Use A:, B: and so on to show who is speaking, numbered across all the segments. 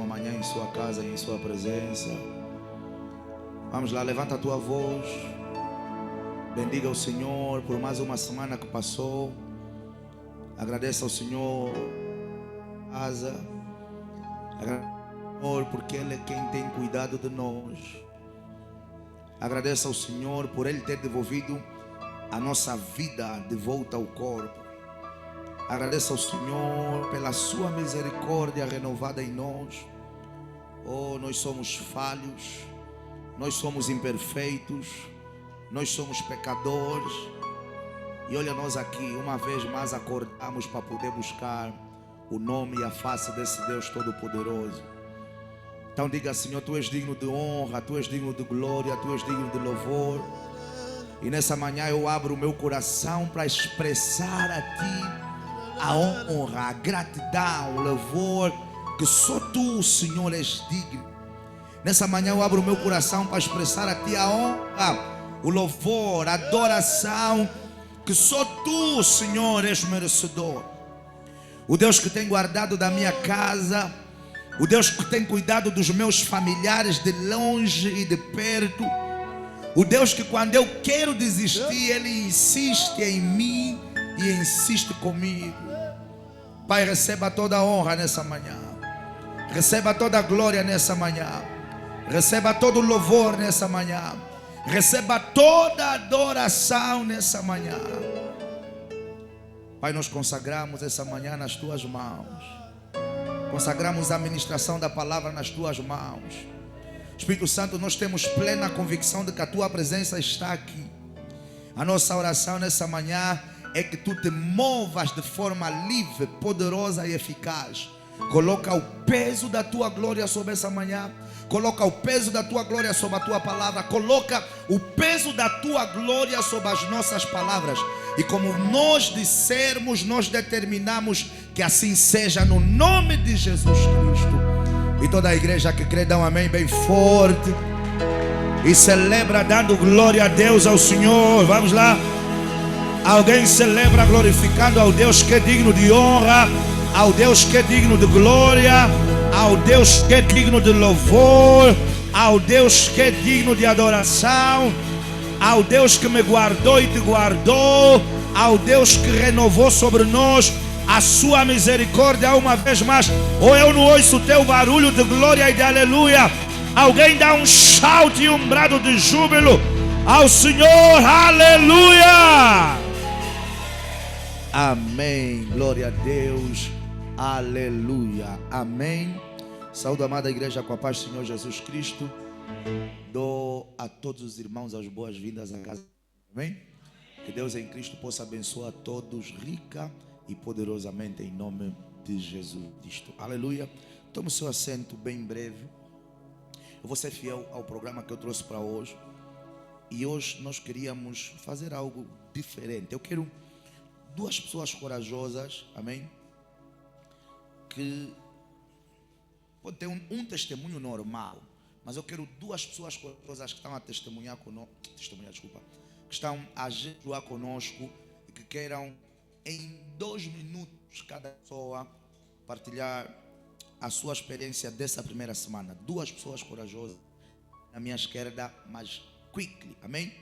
A: uma manhã em sua casa, em sua presença. Vamos lá, levanta a tua voz. Bendiga o Senhor por mais uma semana que passou. Agradeça ao Senhor, casa. Agradeça ao Senhor porque Ele é quem tem cuidado de nós. Agradeça ao Senhor por Ele ter devolvido a nossa vida de volta ao corpo. Agradeça ao Senhor pela sua misericórdia renovada em nós. Oh, nós somos falhos, nós somos imperfeitos, nós somos pecadores. E olha nós aqui, uma vez mais acordamos para poder buscar o nome e a face desse Deus Todo-Poderoso. Então diga: Senhor, Tu és digno de honra, Tu és digno de glória, Tu és digno de louvor. E nessa manhã eu abro o meu coração para expressar a Ti a honra, a gratidão, o louvor, que só Tu, Senhor, és digno. Nessa manhã eu abro o meu coração para expressar a Ti a honra, o louvor, a adoração, que só Tu, Senhor, és merecedor. O Deus que tem guardado da minha casa, o Deus que tem cuidado dos meus familiares de longe e de perto, o Deus que quando eu quero desistir, Ele insiste em mim e insiste comigo. Pai, receba toda a honra nessa manhã, receba toda a glória nessa manhã, receba todo o louvor nessa manhã, receba toda a adoração nessa manhã. Pai, nós consagramos essa manhã nas Tuas mãos, consagramos a ministração da palavra nas Tuas mãos. Espírito Santo, nós temos plena convicção de que a Tua presença está aqui. A nossa oração nessa manhã é que Tu te movas de forma livre, poderosa e eficaz. Coloca o peso da Tua glória sobre essa manhã. Coloca o peso da Tua glória sobre a Tua palavra. Coloca o peso da Tua glória sobre as nossas palavras. E como nós dissermos, nós determinamos que assim seja, no nome de Jesus Cristo. E toda a igreja que crê dá um amém bem forte e celebra dando glória a Deus, ao Senhor. Vamos lá. Alguém celebra glorificando ao Deus que é digno de honra, ao Deus que é digno de glória, ao Deus que é digno de louvor, ao Deus que é digno de adoração, ao Deus que me guardou e te guardou, ao Deus que renovou sobre nós a sua misericórdia uma vez mais. Ou eu não ouço o teu barulho de glória e de aleluia? Alguém dá um shout e um brado de júbilo ao Senhor, aleluia! Amém, glória a Deus, aleluia, amém. Saúde, amada igreja, com a paz do Senhor Jesus Cristo. Dou a todos os irmãos as boas-vindas à casa, amém? Que Deus em Cristo possa abençoar a todos rica e poderosamente em nome de Jesus Cristo, aleluia. Tome o seu assento bem breve. Eu vou ser fiel ao programa que eu trouxe para hoje. E hoje nós queríamos fazer algo diferente. Eu quero duas pessoas corajosas, amém? Que pode ter um testemunho normal, mas eu quero duas pessoas corajosas que estão a testemunhar conosco, que estão a jejuar conosco e que queiram em 2 minutos cada pessoa partilhar a sua experiência dessa primeira semana. Duas pessoas corajosas na minha esquerda, mas quickly, amém?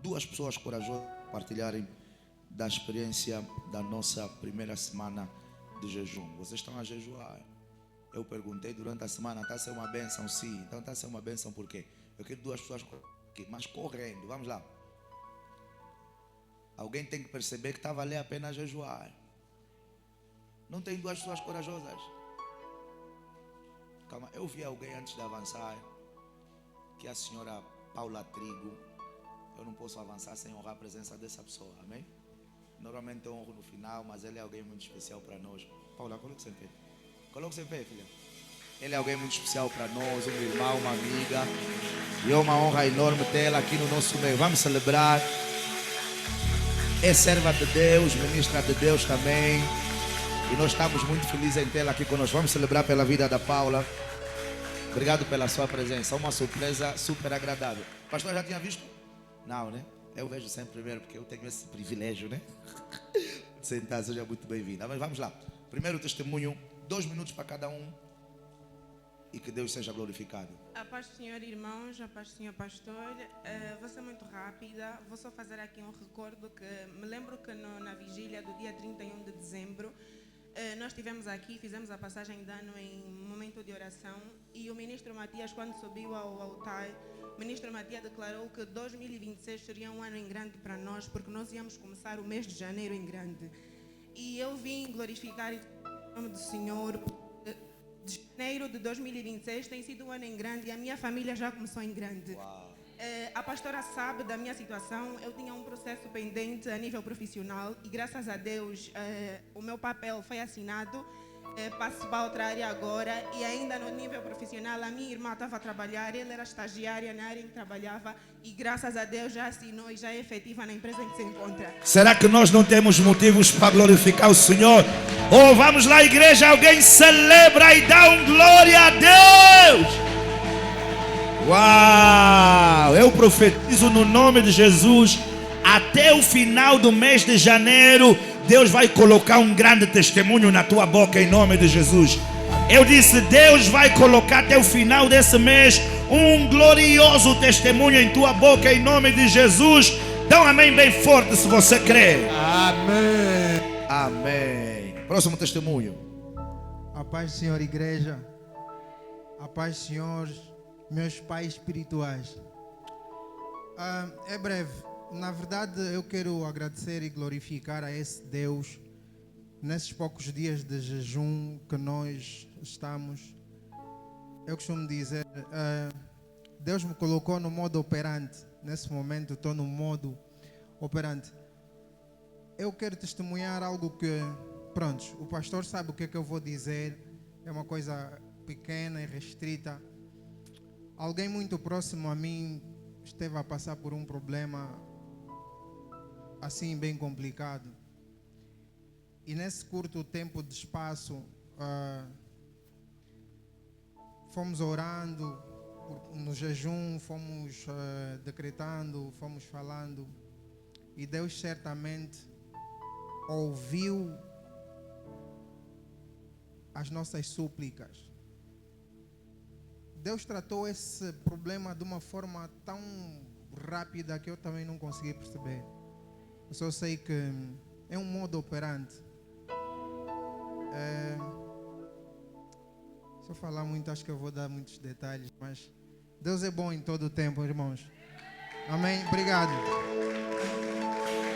A: Duas pessoas corajosas partilharem da experiência da nossa primeira semana de jejum. Vocês estão a jejuar? Eu perguntei durante a semana, está a ser uma bênção? Sim. Então está a ser uma bênção por quê? Eu quero duas pessoas aqui, mas correndo. Vamos lá. Alguém tem que perceber que está a valer a pena jejuar. Não tem duas pessoas corajosas? Calma, eu vi alguém antes de avançar, que é a senhora Paula Trigo. Eu não posso avançar sem honrar a presença dessa pessoa, amém? Normalmente eu honro no final, mas ele é alguém muito especial para nós. Paula, coloque-se em pé. Coloque-se em pé, filha. Ele é alguém muito especial para nós, um irmão, uma amiga. E é uma honra enorme tê-la aqui no nosso meio. Vamos celebrar. É serva de Deus, ministra de Deus também. E nós estamos muito felizes em tê-la aqui conosco. Vamos celebrar pela vida da Paula. Obrigado pela sua presença. Uma surpresa super agradável. O pastor já tinha visto? Não, né? Eu vejo sempre primeiro, porque eu tenho esse privilégio, né? Sentar, seja muito bem-vinda. Mas vamos lá. Primeiro testemunho, 2 minutos para cada um. e que Deus seja glorificado.
B: A paz do Senhor, irmãos, a paz do Senhor, pastor. Vou ser muito rápida, vou só fazer aqui um recordo que me lembro que na vigília do dia 31 de dezembro, nós estivemos aqui, fizemos a passagem de ano em momento de oração e o ministro Matias, quando subiu ao altar, o ministro Matias declarou que 2026 seria um ano em grande para nós, porque nós íamos começar o mês de janeiro em grande. E eu vim glorificar o nome do Senhor. De janeiro de 2026 tem sido um ano em grande e a minha família já começou em grande. A pastora sabe da minha situação. Eu tinha um processo pendente a nível profissional e graças a Deus o meu papel foi assinado. Passo para outra área agora e ainda no nível profissional a minha irmã estava a trabalhar, ela era estagiária na área em que trabalhava e graças a Deus já assinou e já é efetiva na empresa em que se encontra.
A: Será que nós não temos motivos para glorificar o Senhor? Oh, vamos lá, igreja, alguém celebra e dá um glória a Deus. Uau! Eu profetizo no nome de Jesus, até o final do mês de janeiro, Deus vai colocar um grande testemunho na tua boca em nome de Jesus. Eu disse, Deus vai colocar até o final desse mês um glorioso testemunho em tua boca em nome de Jesus. Dá um amém bem forte se você crê.
C: Amém.
A: Amém. Próximo testemunho.
C: A paz do Senhor, igreja. A paz do Senhor, meus pais espirituais. É breve. Na verdade, eu quero agradecer e glorificar a esse Deus nesses poucos dias de jejum que nós estamos. Eu costumo dizer, Deus me colocou no modo operante. Nesse momento estou no modo operante. Eu quero testemunhar algo que, pronto, o pastor sabe o que é que eu vou dizer. É uma coisa pequena e restrita. Alguém muito próximo a mim esteve a passar por um problema assim bem complicado. E nesse curto tempo de espaço, fomos orando, no jejum, fomos decretando, fomos falando. E Deus certamente ouviu as nossas súplicas. Deus tratou esse problema de uma forma tão rápida que eu também não consegui perceber. Eu só sei que é um modo operante. Se eu falar muito, acho que eu vou dar muitos detalhes, mas Deus é bom em todo o tempo, irmãos. Amém? Obrigado.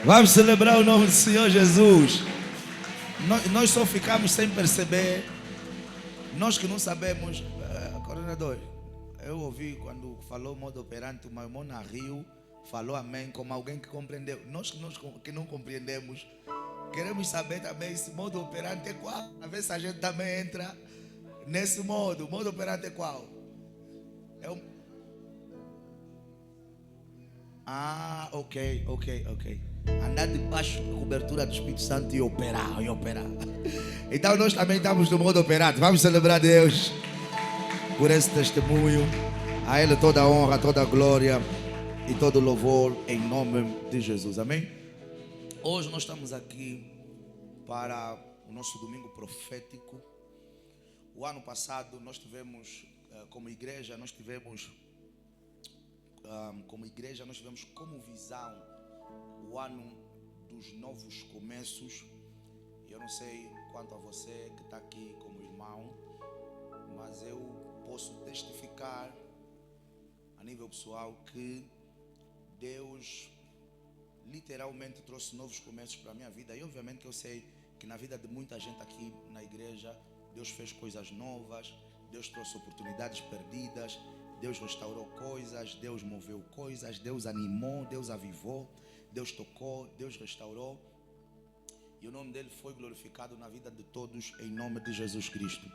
A: Vamos celebrar o nome do Senhor Jesus. Nós só ficamos sem perceber. Nós que não sabemos, coordenador, eu ouvi quando falou modo operante, uma irmã na Rio falou amém como alguém que compreendeu. Nós que não compreendemos, queremos saber também esse modo operante é qual. A ver se a gente também entra nesse modo. O modo operante é qual? Ok. Andar debaixo da cobertura do Espírito Santo e operar. Então nós também estamos no modo operante. Vamos celebrar Deus por esse testemunho. A Ele toda a honra, toda a glória e todo o louvor em nome de Jesus. Amém? Hoje nós estamos aqui para o nosso domingo profético. O ano passado nós tivemos como igreja, nós tivemos como visão o ano dos novos começos. Eu não sei quanto a você que está aqui como irmão, mas eu posso testificar a nível pessoal que Deus literalmente trouxe novos começos para a minha vida. E obviamente que eu sei que na vida de muita gente aqui na igreja Deus fez coisas novas, Deus trouxe oportunidades perdidas, Deus restaurou coisas, Deus moveu coisas, Deus animou, Deus avivou, Deus tocou, Deus restaurou. E o nome dele foi glorificado na vida de todos em nome de Jesus Cristo.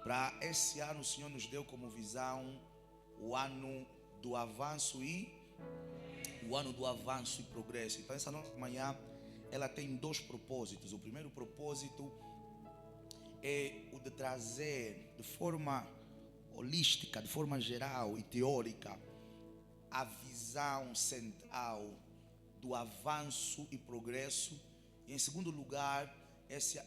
A: Para esse ano o Senhor nos deu como visão o ano do avanço e progresso. Então essa nossa manhã ela tem dois propósitos. O primeiro propósito é o de trazer de forma holística, de forma geral e teórica, a visão central do avanço e progresso. E em segundo lugar, esse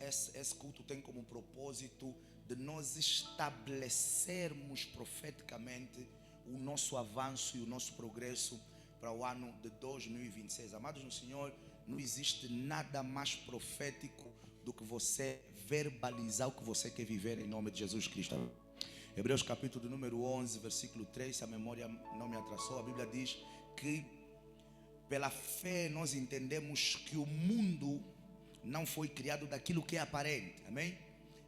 A: culto tem como propósito de nós estabelecermos profeticamente o nosso avanço e o nosso progresso para o ano de 2026. Amados no Senhor, não existe nada mais profético do que você verbalizar o que você quer viver em nome de Jesus Cristo. Hebreus capítulo número 11, versículo 3, se a memória não me atrasou, a Bíblia diz que pela fé nós entendemos que o mundo não foi criado daquilo que é aparente, amém?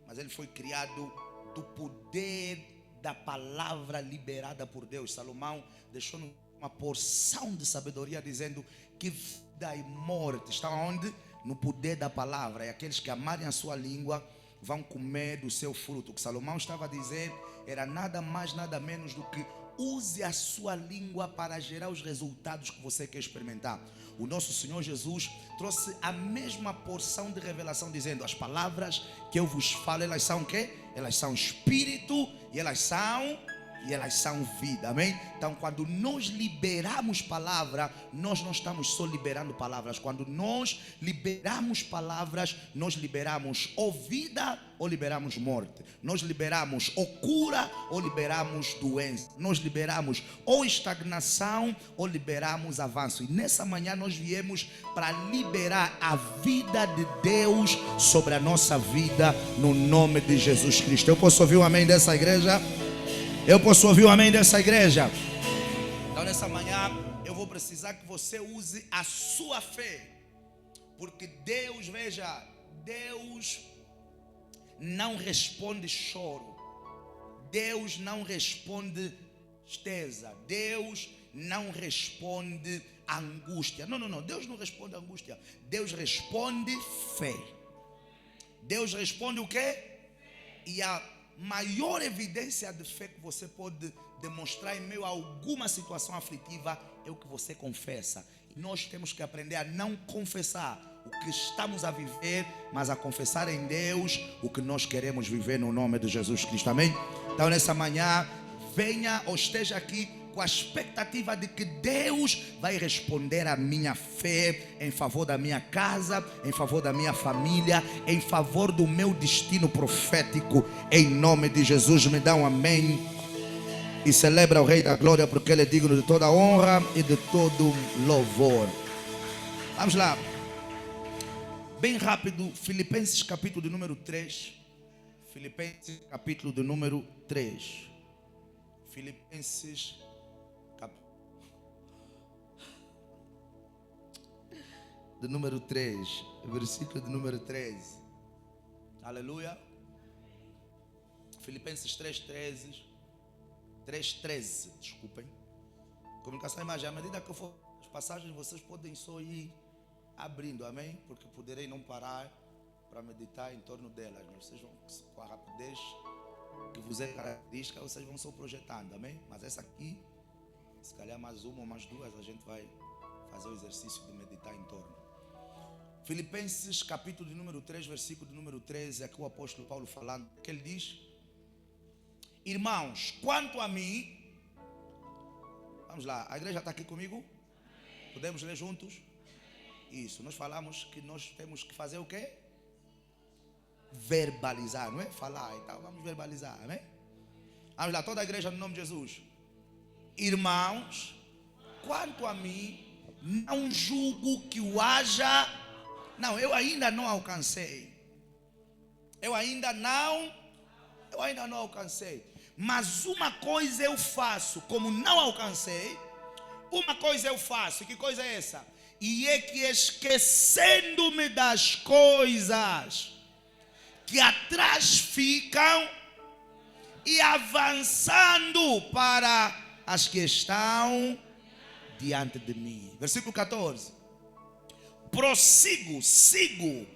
A: Mas ele foi criado do poder da palavra liberada por Deus. Salomão deixou uma porção de sabedoria dizendo que vida e morte estão onde? No poder da palavra. E aqueles que amarem a sua língua vão comer do seu fruto. O que Salomão estava a dizer era nada mais, nada menos do que use a sua língua para gerar os resultados que você quer experimentar. O nosso Senhor Jesus trouxe a mesma porção de revelação dizendo: as palavras que eu vos falo, elas são o quê? Elas são espírito e elas são vida, amém? Então quando nós liberamos palavra, nós não estamos só liberando palavras. Quando nós liberamos palavras, nós liberamos ou vida ou liberamos morte. Nós liberamos ou cura ou liberamos doença. Nós liberamos ou estagnação ou liberamos avanço. E nessa manhã nós viemos para liberar a vida de Deus sobre a nossa vida no nome de Jesus Cristo. Eu posso ouvir um amém dessa igreja? Eu posso ouvir o amém dessa igreja? Então nessa manhã eu vou precisar que você use a sua fé. Porque Deus, veja, Deus não responde choro. Deus não responde tristeza. Deus não responde angústia. Não. Deus não responde angústia. Deus responde fé. Deus responde o quê? E a maior evidência de fé que você pode demonstrar em meio a alguma situação aflitiva é o que você confessa. E nós temos que aprender a não confessar o que estamos a viver, mas a confessar em Deus o que nós queremos viver no nome de Jesus Cristo, amém? Então nessa manhã, venha ou esteja aqui com a expectativa de que Deus vai responder à minha fé em favor da minha casa, em favor da minha família, em favor do meu destino profético, em nome de Jesus. Me dá um amém e celebra o Rei da Glória, porque Ele é digno de toda honra e de todo louvor. Vamos lá, bem rápido, Filipenses capítulo de número 3. Filipenses capítulo de número 3. Filipenses de número 3, versículo de número 13. Aleluia. Filipenses 3:13, desculpem. Comunicação e imagem, à medida que eu for as passagens, vocês podem só ir abrindo, amém? Porque poderei não parar para meditar em torno delas, mas vocês vão, com a rapidez que vos é característica, vocês vão só projetando, amém? Mas essa aqui, se calhar mais uma ou mais duas, a gente vai fazer o exercício de meditar em torno. Filipenses capítulo de número 3, versículo de número 13, aqui o apóstolo Paulo falando, que ele diz: irmãos, quanto a mim, vamos lá, a igreja está aqui comigo? Podemos ler juntos? Isso, nós falamos que nós temos que fazer o quê? Verbalizar, não é? Falar, então vamos verbalizar, amém? Vamos lá, toda a igreja no nome de Jesus. Irmãos, quanto a mim, não julgo que o haja. Não, eu ainda não alcancei. Eu ainda não alcancei. Mas uma coisa eu faço, como não alcancei, uma coisa eu faço. Que coisa é essa? E é que, esquecendo-me das coisas que atrás ficam e avançando para as que estão diante de mim. Versículo 14. Sigo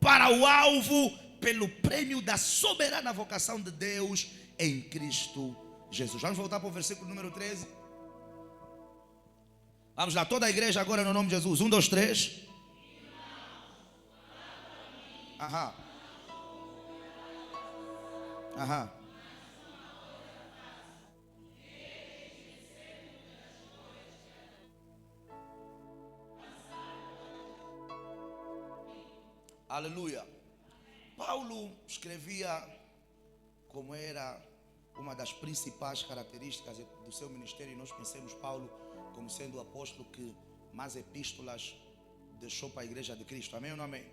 A: para o alvo pelo prêmio da soberana vocação de Deus em Cristo Jesus. Vamos voltar para o versículo número 13. Vamos lá, toda a igreja agora no nome de Jesus. 1, 2, 3. Aham. Aleluia. Paulo escrevia como era uma das principais características do seu ministério, e nós pensamos Paulo como sendo o apóstolo que mais epístolas deixou para a igreja de Cristo. Amém ou não amém?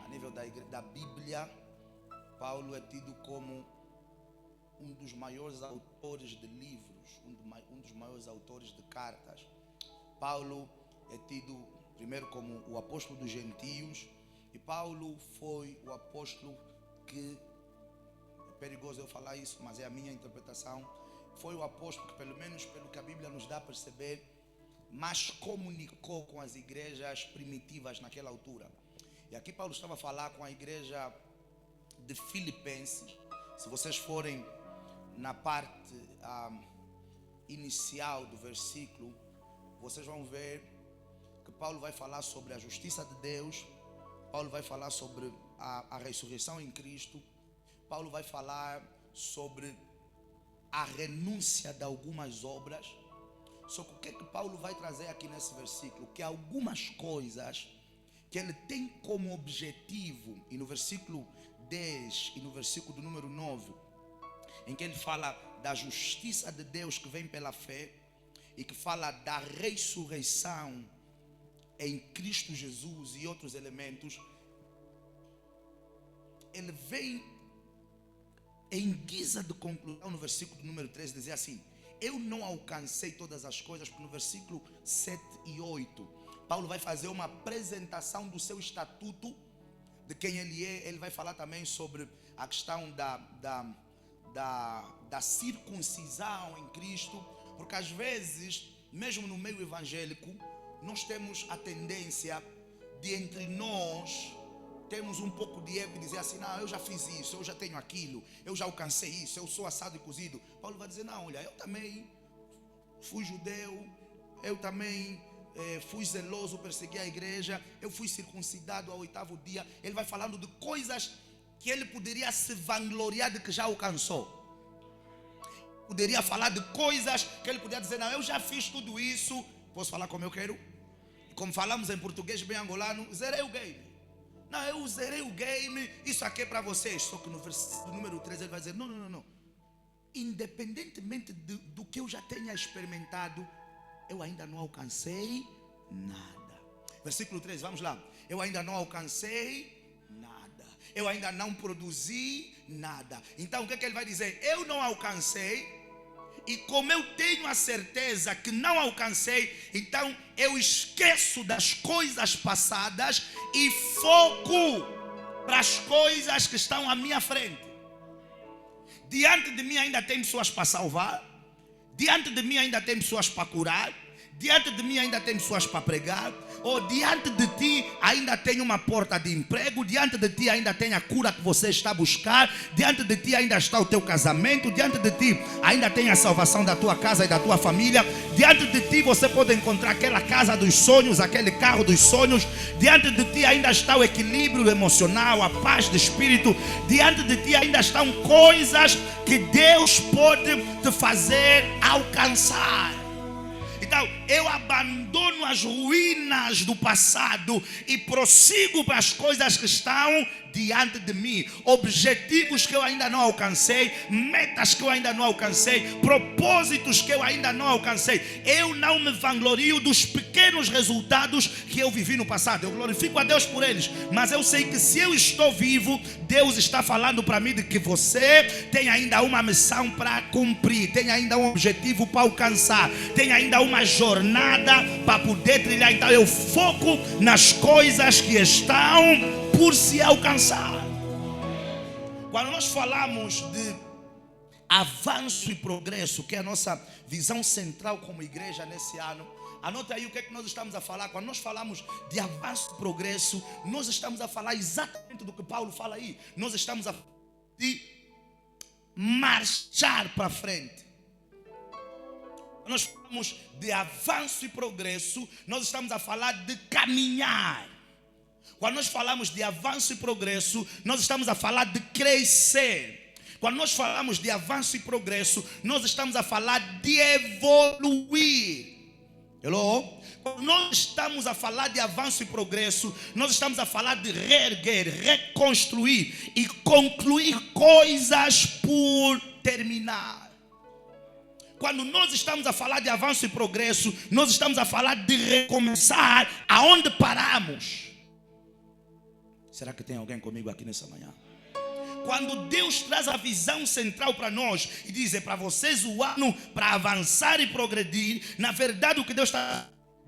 A: A nível da Bíblia, Paulo é tido como um dos maiores autores de livros, um dos maiores autores de cartas. Paulo é tido primeiro como o apóstolo dos gentios, e Paulo foi o apóstolo que, é perigoso eu falar isso, mas é a minha interpretação, foi o apóstolo que, pelo menos pelo que a Bíblia nos dá a perceber, mais comunicou com as igrejas primitivas naquela altura. E aqui Paulo estava a falar com a igreja de Filipenses. Se vocês forem na parte inicial do versículo, vocês vão ver que Paulo vai falar sobre a justiça de Deus. Paulo vai falar sobre a ressurreição em Cristo. Paulo vai falar sobre a renúncia de algumas obras. Só que o que é que Paulo vai trazer aqui nesse versículo? Que algumas coisas que ele tem como objetivo, e no versículo 10 e no versículo do número 9, em que ele fala da justiça de Deus que vem pela fé, e que fala da ressurreição em Cristo Jesus e outros elementos, ele vem em guisa de conclusão no versículo número 13 dizer assim: eu não alcancei todas as coisas, porque no versículo 7 e 8 Paulo vai fazer uma apresentação do seu estatuto, de quem ele é. Ele vai falar também sobre a questão da circuncisão em Cristo, porque às vezes, mesmo no meio evangélico, nós temos a tendência de entre nós temos um pouco de ego e dizer assim: não, eu já fiz isso, eu já tenho aquilo, eu já alcancei isso, eu sou assado e cozido. Paulo vai dizer: não, olha, eu também fui judeu, eu também fui zeloso, persegui a igreja, eu fui circuncidado ao 8º dia. Ele vai falando de coisas que ele poderia se vangloriar de que já alcançou. Poderia falar de coisas que ele poderia dizer: não, eu já fiz tudo isso. Posso falar como eu quero? Como falamos em português bem angolano, zerei o game. Não, eu zerei o game, isso aqui é para vocês. Só que no versículo número 13 ele vai dizer: não. Independentemente do que eu já tenha experimentado, eu ainda não alcancei nada. Versículo 13, vamos lá. Eu ainda não alcancei nada. Eu ainda não produzi nada. Então o que é que ele vai dizer? Eu não alcancei. E como eu tenho a certeza que não alcancei, então eu esqueço das coisas passadas e foco para as coisas que estão à minha frente. Diante de mim ainda tem pessoas para salvar, diante de mim ainda tem pessoas para curar, diante de mim ainda tem pessoas para pregar, ou diante de ti ainda tem uma porta de emprego, diante de ti ainda tem a cura que você está a buscar, diante de ti ainda está o teu casamento, diante de ti ainda tem a salvação da tua casa e da tua família, diante de ti você pode encontrar aquela casa dos sonhos, aquele carro dos sonhos, diante de ti ainda está o equilíbrio emocional, a paz de espírito, diante de ti ainda estão coisas que Deus pode te fazer alcançar. Então, eu abandono as ruínas do passado e prossigo para as coisas que estão diante de mim. Objetivos que eu ainda não alcancei, metas que eu ainda não alcancei, propósitos que eu ainda não alcancei. Eu não me vanglorio dos pequenos resultados que eu vivi no passado. Eu glorifico a Deus por eles, mas eu sei que se eu estou vivo, Deus está falando para mim de que você tem ainda uma missão para cumprir, tem ainda um objetivo para alcançar, tem ainda uma jornada para poder trilhar. Então eu foco nas coisas que estão por se alcançar. Quando nós falamos de avanço e progresso, que é a nossa visão central como igreja nesse ano, anota aí o que é que nós estamos a falar. Quando nós falamos de avanço e progresso, nós estamos a falar exatamente do que Paulo fala aí. Nós estamos a de marchar para frente. Quando nós falamos de avanço e progresso, nós estamos a falar de caminhar. Quando nós falamos de avanço e progresso, nós estamos a falar de crescer. Quando nós falamos de avanço e progresso, nós estamos a falar de evoluir. Hello? Nós estamos a falar de avanço e progresso. Nós estamos a falar de reerguer, reconstruir e concluir coisas por terminar. Quando nós estamos a falar de avanço e progresso, nós estamos a falar de recomeçar aonde paramos. Será que tem alguém comigo aqui nessa manhã? Quando Deus traz a visão central para nós e diz: é para vocês o ano para avançar e progredir, na verdade o que Deus está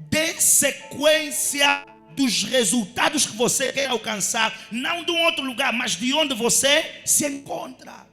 A: dê sequência dos resultados que você quer alcançar, não de um outro lugar, mas de onde você se encontra.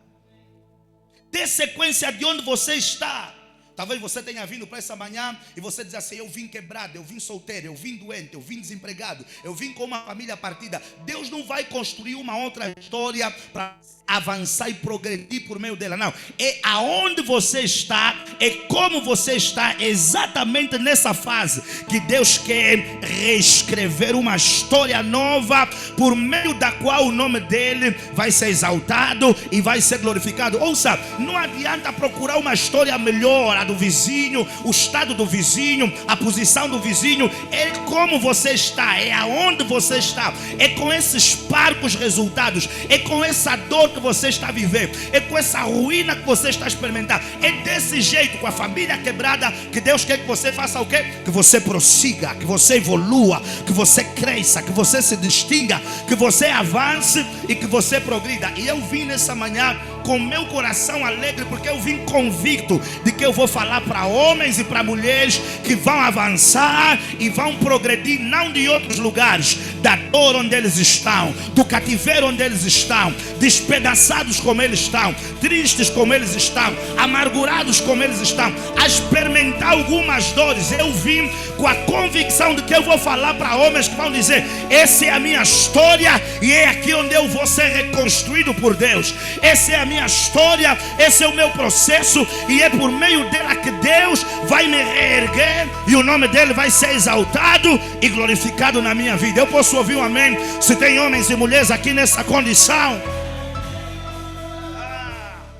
A: Dê sequência de onde você está. Talvez você tenha vindo para essa manhã e você diz assim: eu vim quebrado, eu vim solteiro, eu vim doente, eu vim desempregado, eu vim com uma família partida. Deus não vai construir uma outra história para avançar e progredir por meio dela, não. É aonde você está, é como você está, exatamente nessa fase que Deus quer reescrever uma história nova, por meio da qual o nome dele vai ser exaltado e vai ser glorificado. Ouça, não adianta procurar uma história melhor, a do vizinho, o estado do vizinho, a posição do vizinho. É como você está, é aonde você está, é com esses parcos resultados, é com essa dor que você está vivendo, é com essa ruína que você está experimentando. É desse jeito, com a família quebrada, que Deus quer que você faça o quê? Que você prossiga, que você evolua, que você cresça, que você se distinga, que você avance e que você progrida. E eu vim nessa manhã com meu coração alegre, porque eu vim convicto de que eu vou falar para homens e para mulheres que vão avançar e vão progredir, não de outros lugares, da dor onde eles estão, do cativeiro onde eles estão, despedaçados como eles estão, tristes como eles estão, amargurados como eles estão, a experimentar algumas dores. Eu vim com a convicção de que eu vou falar para homens que vão dizer: essa é a minha história e é aqui onde eu vou ser reconstruído por Deus. Essa é a minha história, esse é o meu processo, e é por meio dela que Deus vai me reerguer e o nome dele vai ser exaltado e glorificado na minha vida. Eu posso ouvir um amém se tem homens e mulheres aqui nessa condição?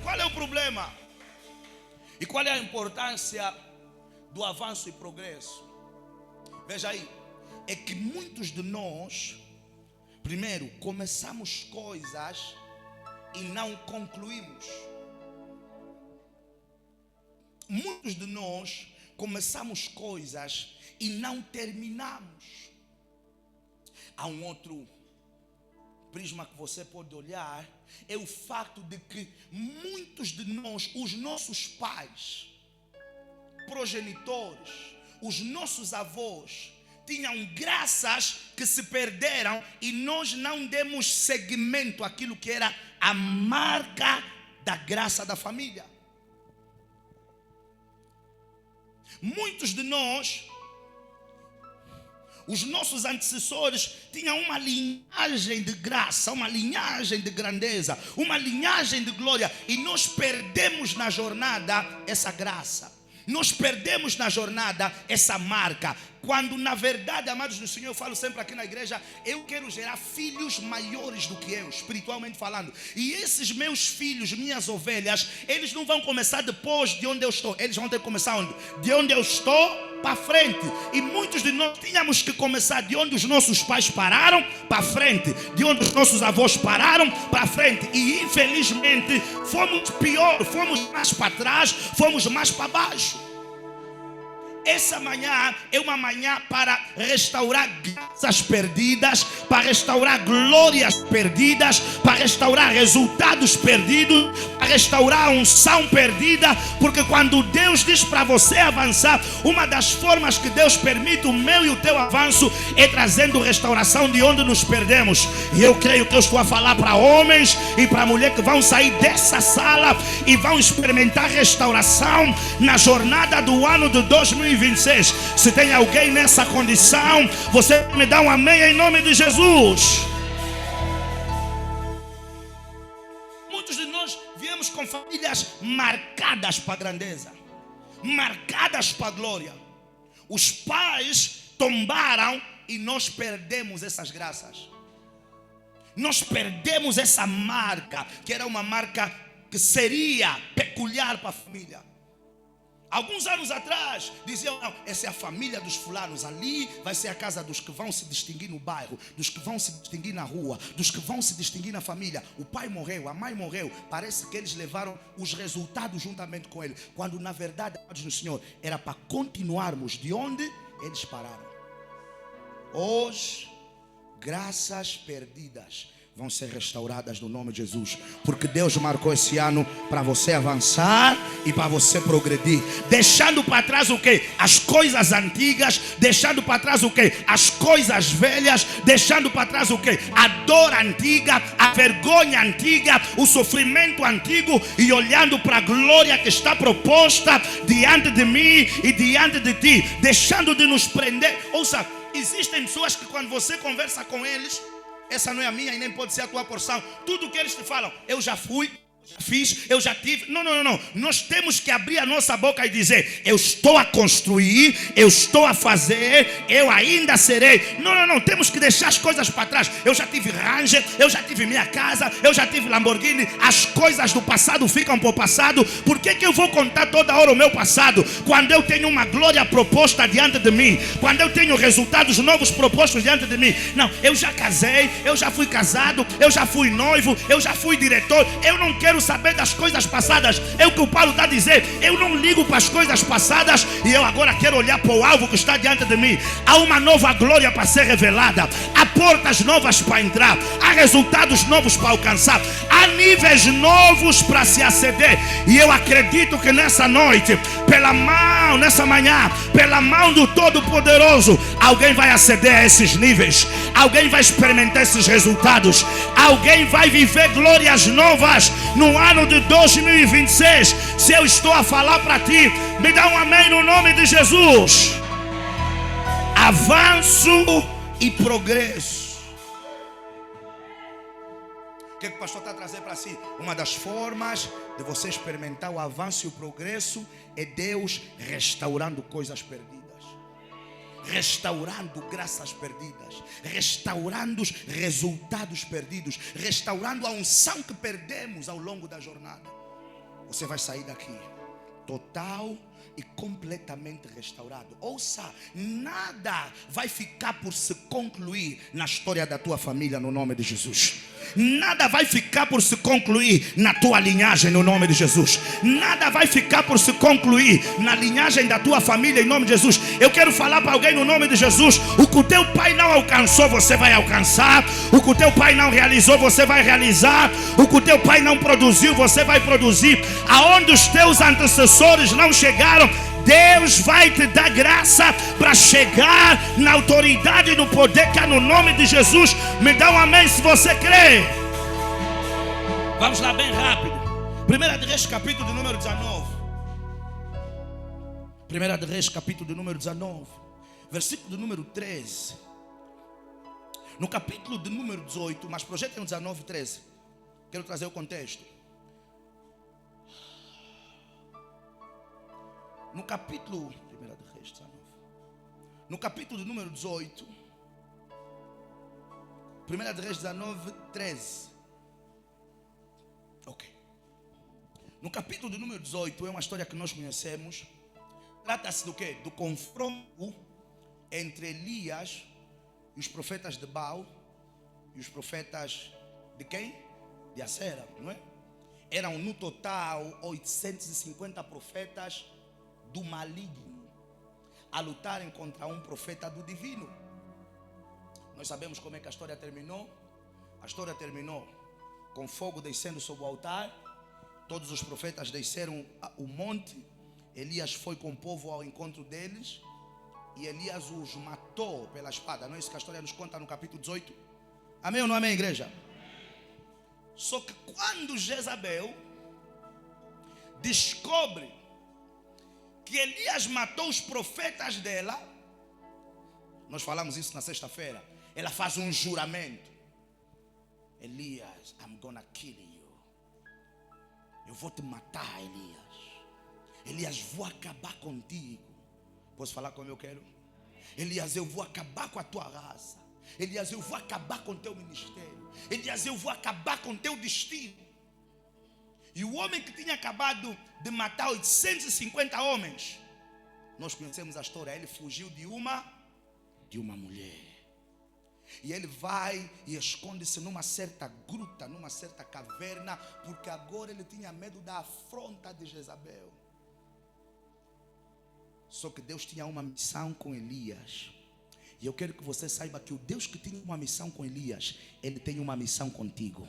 A: Qual é o problema? E qual é a importância do avanço e progresso? Veja aí, é que muitos de nós, primeiro, começamos coisas e não concluímos. Muitos de nós começamos coisas e não terminamos. Há um outro prisma que você pode olhar, é o fato de que muitos de nós, os nossos pais, progenitores, os nossos avós, tinham graças que se perderam e nós não demos seguimento àquilo que era a marca da graça da família. Muitos de nós, os nossos antecessores tinham uma linhagem de graça, uma linhagem de grandeza, uma linhagem de glória, e nós perdemos na jornada essa graça. Nós perdemos na jornada essa marca. Quando na verdade, amados do Senhor, eu falo sempre aqui na igreja, eu quero gerar filhos maiores do que eu, espiritualmente falando. E esses meus filhos, minhas ovelhas, eles não vão começar depois de onde eu estou. Eles vão ter que começar onde? De onde eu estou para frente. E muitos de nós tínhamos que começar de onde os nossos pais pararam para frente, de onde os nossos avós pararam para frente. E infelizmente fomos pior, fomos mais para trás, fomos mais para baixo. Essa manhã é uma manhã para restaurar graças perdidas, para restaurar glórias perdidas, para restaurar resultados perdidos, para restaurar a unção perdida. Porque quando Deus diz para você avançar, uma das formas que Deus permite o meu e o teu avanço é trazendo restauração de onde nos perdemos. E eu creio que eu estou a falar para homens e para mulheres que vão sair dessa sala e vão experimentar restauração na jornada do ano de 2026. Se tem alguém nessa condição, você me dá um amém em nome de Jesus. Muitos de nós viemos com famílias marcadas para a grandeza, marcadas para a glória. Os pais tombaram e nós perdemos essas graças. Nós perdemos essa marca, que era uma marca que seria peculiar para a família. Alguns anos atrás diziam, não, essa é a família dos fulanos, ali vai ser a casa dos que vão se distinguir no bairro, dos que vão se distinguir na rua, dos que vão se distinguir na família. O pai morreu, a mãe morreu, parece que eles levaram os resultados juntamente com ele, quando na verdade, amados no Senhor, era para continuarmos de onde eles pararam. Hoje, graças perdidas vão ser restauradas no nome de Jesus, porque Deus marcou esse ano para você avançar e para você progredir, deixando para trás o que? As coisas antigas, deixando para trás o que? As coisas velhas, deixando para trás o que? A dor antiga, a vergonha antiga, o sofrimento antigo, e olhando para a glória que está proposta diante de mim e diante de ti, deixando de nos prender. Ouça, existem pessoas que quando você conversa com eles, essa não é a minha e nem pode ser a tua porção. Tudo que eles te falam, eu já fui, já fiz, eu já tive. Não. Nós temos que abrir a nossa boca e dizer, eu estou a construir, eu estou a fazer, eu ainda serei. Não. Temos que deixar as coisas para trás. Eu já tive Ranger, eu já tive minha casa, eu já tive Lamborghini. As coisas do passado ficam para o passado. Por que eu vou contar toda hora o meu passado, quando eu tenho uma glória proposta diante de mim, quando eu tenho resultados novos propostos diante de mim? Não, eu já casei, eu já fui casado, eu já fui noivo, eu já fui diretor. Eu não quero saber das coisas passadas. É o que o Paulo está a dizer. Eu não ligo para as coisas passadas, e eu agora quero olhar para o alvo que está diante de mim. Há uma nova glória para ser revelada, há portas novas para entrar, há resultados novos para alcançar, há níveis novos para se aceder. E eu acredito que nessa noite, nessa manhã, pela mão do Todo-Poderoso, alguém vai aceder a esses níveis, alguém vai experimentar esses resultados, alguém vai viver glórias novas no ano de 2026. Se eu estou a falar para ti, me dá um amém no nome de Jesus. Avanço e progresso. O que o pastor está trazendo para si? Uma das formas de você experimentar o avanço e o progresso é Deus restaurando coisas perdidas, restaurando graças perdidas, restaurando os resultados perdidos, restaurando a unção que perdemos ao longo da jornada. Você vai sair daqui total e completamente restaurado. Ouça, nada vai ficar por se concluir na história da tua família no nome de Jesus. Nada vai ficar por se concluir na tua linhagem no nome de Jesus. Nada vai ficar por se concluir na linhagem da tua família em nome de Jesus. Eu quero falar para alguém no nome de Jesus: o que o teu pai não alcançou, você vai alcançar. O que o teu pai não realizou, você vai realizar. O que o teu pai não produziu, você vai produzir. Aonde os teus antecessores não chegaram, Deus vai te dar graça para chegar na autoridade e no poder que há no nome de Jesus. Me dá um amém se você crê. Vamos lá bem rápido. 1 de Reis, capítulo de número 19. 1 de Reis, capítulo de número 19, versículo de número 13. No capítulo de número 18, mas projetem no 19, 13. Quero trazer o contexto. No capítulo 1 de Reis 19, no capítulo de número 18, 1 de Reis 19, 13. Ok. No capítulo de número 18 é uma história que nós conhecemos. Trata-se do quê? Do confronto entre Elias e os profetas de Baal e os profetas de quem? De Acera, não é? Eram no total 850 profetas do maligno a lutarem contra um profeta do divino. Nós sabemos como é que a história terminou. A história terminou com fogo descendo sobre o altar. Todos os profetas desceram o monte. Elias foi com o povo ao encontro deles e Elias os matou pela espada. Não é isso que a história nos conta no capítulo 18? Amém ou não amém, igreja? Só que quando Jezabel descobre que Elias matou os profetas dela, nós falamos isso na sexta-feira, ela faz um juramento: Elias, I'm gonna kill you. Eu vou te matar, Elias. Elias, vou acabar contigo. Posso falar como eu quero? Elias, eu vou acabar com a tua raça. Elias, eu vou acabar com o teu ministério. Elias, eu vou acabar com o teu destino. E o homem que tinha acabado de matar 850 homens, nós conhecemos a história, ele fugiu de uma mulher. E ele vai e esconde-se numa certa gruta, numa certa caverna, porque agora ele tinha medo da afronta de Jezabel. Só que Deus tinha uma missão com Elias. E eu quero que você saiba que o Deus que tinha uma missão com Elias, ele tem uma missão contigo.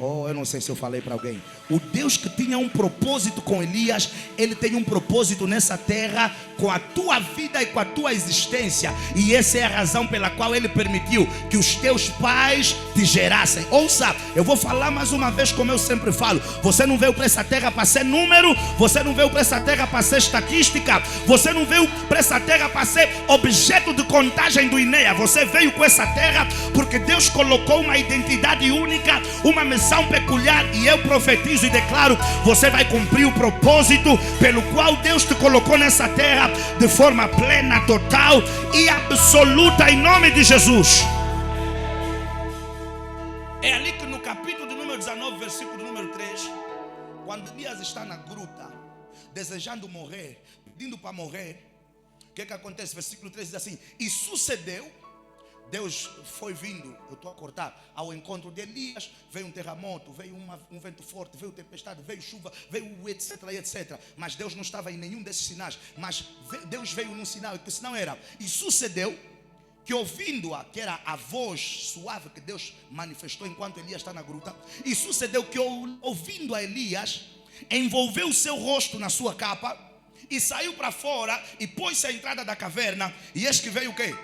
A: Oh, eu não sei se eu falei para alguém. O Deus que tinha um propósito com Elias, ele tem um propósito nessa terra com a tua vida e com a tua existência. E essa é a razão pela qual ele permitiu que os teus pais te gerassem. Ouça, eu vou falar mais uma vez como eu sempre falo. Você não veio para essa terra para ser número. Você não veio para essa terra para ser estatística. Você não veio para essa terra para ser objeto de contagem do INEA. Você veio com essa terra porque Deus colocou uma identidade única, uma missão peculiar, e eu profetizo e declaro: você vai cumprir o propósito pelo qual Deus te colocou nessa terra de forma plena, total e absoluta, em nome de Jesus. É ali que no capítulo de número 19, versículo número 3, quando Elias está na gruta, desejando morrer, pedindo para morrer, o que acontece? Versículo 3 diz assim: e sucedeu, Deus foi vindo, eu estou a cortar, ao encontro de Elias. Veio um terremoto, veio um vento forte, veio tempestade, veio chuva, veio etc, etc. Mas Deus não estava em nenhum desses sinais. Mas Deus veio num sinal, e que sinal era? E sucedeu que, ouvindo-a, que era a voz suave que Deus manifestou enquanto Elias está na gruta, e sucedeu que, ouvindo a Elias, envolveu o seu rosto na sua capa e saiu para fora e pôs-se à entrada da caverna. E eis que veio o quê?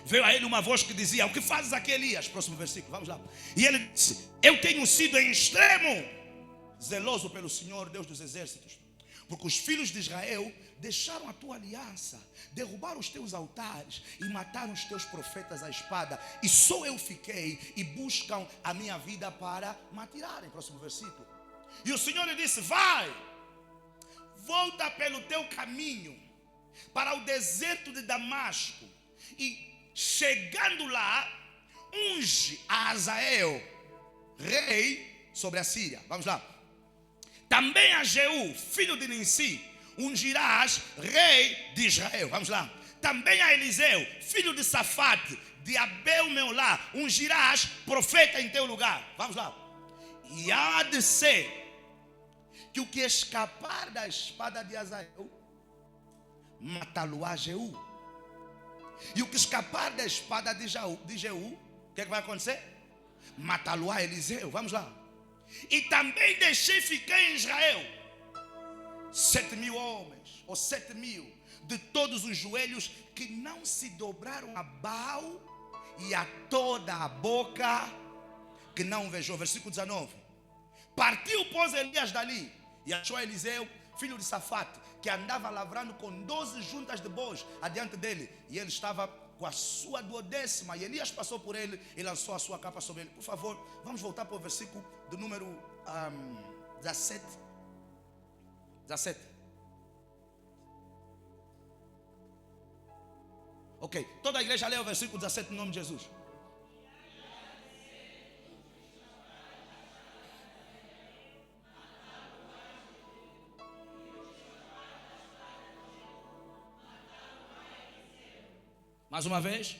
A: Veio a ele uma voz que dizia: o que fazes aqui, Elias? Próximo versículo, vamos lá. E ele disse: eu tenho sido em extremo zeloso pelo Senhor, Deus dos exércitos, porque os filhos de Israel deixaram a tua aliança, derrubaram os teus altares e mataram os teus profetas à espada, e só eu fiquei, e buscam a minha vida para me atirarem. Próximo versículo. E o Senhor lhe disse: vai, volta pelo teu caminho para o deserto de Damasco, e chegando lá, unge a Azael, rei sobre a Síria. Vamos lá. Também a Jeú, filho de Ninsi, ungirás rei de Israel. Vamos lá. Também a Eliseu, filho de Safate, de Abel-Meolá, ungirás profeta em teu lugar. Vamos lá. E há de ser que o que escapar da espada de Azael, matá-lo-á Jeú. E o que escapar da espada de Jeú, o que vai acontecer? Matá-lo-á Eliseu. Vamos lá. E também deixei ficar em Israel 7.000 homens, ou 7.000, de todos os joelhos que não se dobraram a Baal, e a toda a boca que não vejou. Versículo 19. Partiu, pois, Elias dali, e achou Eliseu, filho de Safate, que andava lavrando com 12 juntas de bois adiante dele, e ele estava com a sua 12ª, e Elias passou por ele e lançou a sua capa sobre ele. Por favor, vamos voltar para o versículo do número 17. Ok, toda a igreja lê o versículo 17 em nome de Jesus. Mais uma vez.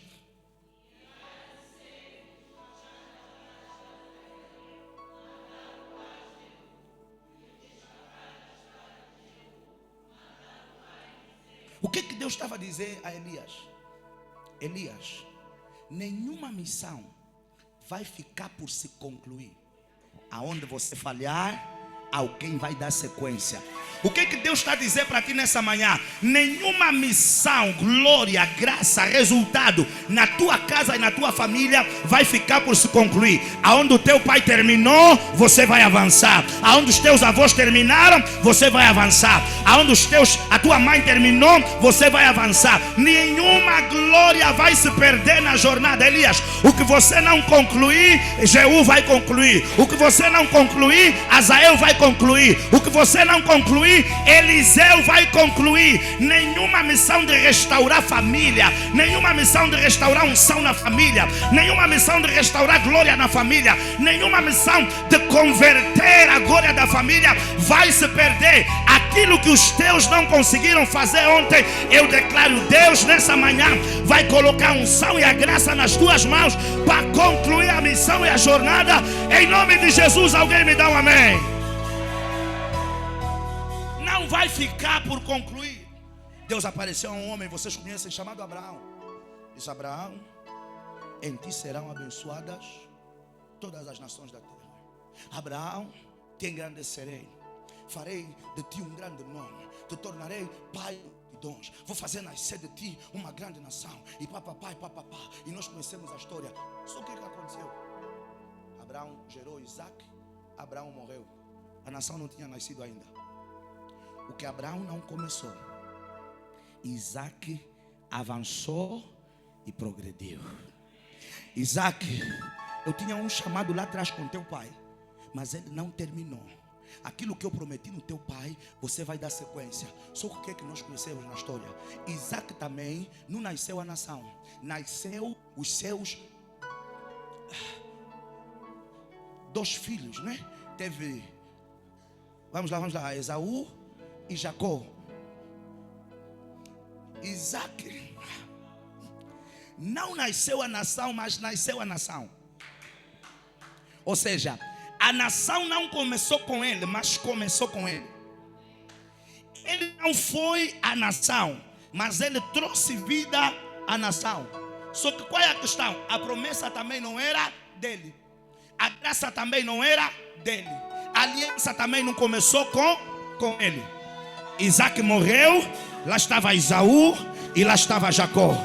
A: O que Deus estava a dizer a Elias? Elias, nenhuma missão vai ficar por se concluir. Aonde você falhar, alguém vai dar sequência. O que Deus está a dizer para ti nessa manhã? Nenhuma missão, glória, graça, resultado na tua casa e na tua família vai ficar por se concluir. Aonde o teu pai terminou, você vai avançar. Aonde os teus avós terminaram, você vai avançar. Aonde a tua mãe terminou, você vai avançar. Nenhuma glória vai se perder na jornada. Elias, o que você não concluir, Jeú vai concluir. O que você não concluir, Azael vai concluir. O que você não concluir, concluir, Eliseu vai concluir. Nenhuma missão de restaurar família, nenhuma missão de restaurar unção na família, nenhuma missão de restaurar glória na família, nenhuma missão de converter a glória da família vai se perder. Aquilo que os teus não conseguiram fazer ontem, eu declaro, Deus nessa manhã vai colocar a unção e a graça nas tuas mãos para concluir a missão e a jornada. Em nome de Jesus, alguém me dá um amém. Não vai ficar por concluir. Deus apareceu a um homem, vocês conhecem, chamado Abraão. Diz: Abraão, em ti serão abençoadas todas as nações da terra. Abraão, te engrandecerei, farei de ti um grande nome, te tornarei pai de dons, vou fazer nascer de ti uma grande nação. E papapá, e papapá. E nós conhecemos a história. Só o que aconteceu? Abraão gerou Isaac, Abraão morreu. A nação não tinha nascido ainda. O que Abraão não começou, Isaac avançou e progrediu. Isaac, eu tinha um chamado lá atrás com teu pai, mas ele não terminou. Aquilo que eu prometi no teu pai, você vai dar sequência. Só o que é que nós conhecemos na história? Isaac também não nasceu a nação, nasceu os seus 2 filhos, né? Teve, vamos lá, Esaú e Jacó. Isaac não nasceu a nação, mas nasceu a nação. Ou seja, a nação não começou com ele, mas começou com ele. Ele não foi a nação, mas ele trouxe vida à nação. Só que qual é a questão? A promessa também não era dele, a graça também não era dele, a aliança também não começou com ele. Isaac morreu, lá estava Esaú e lá estava Jacó.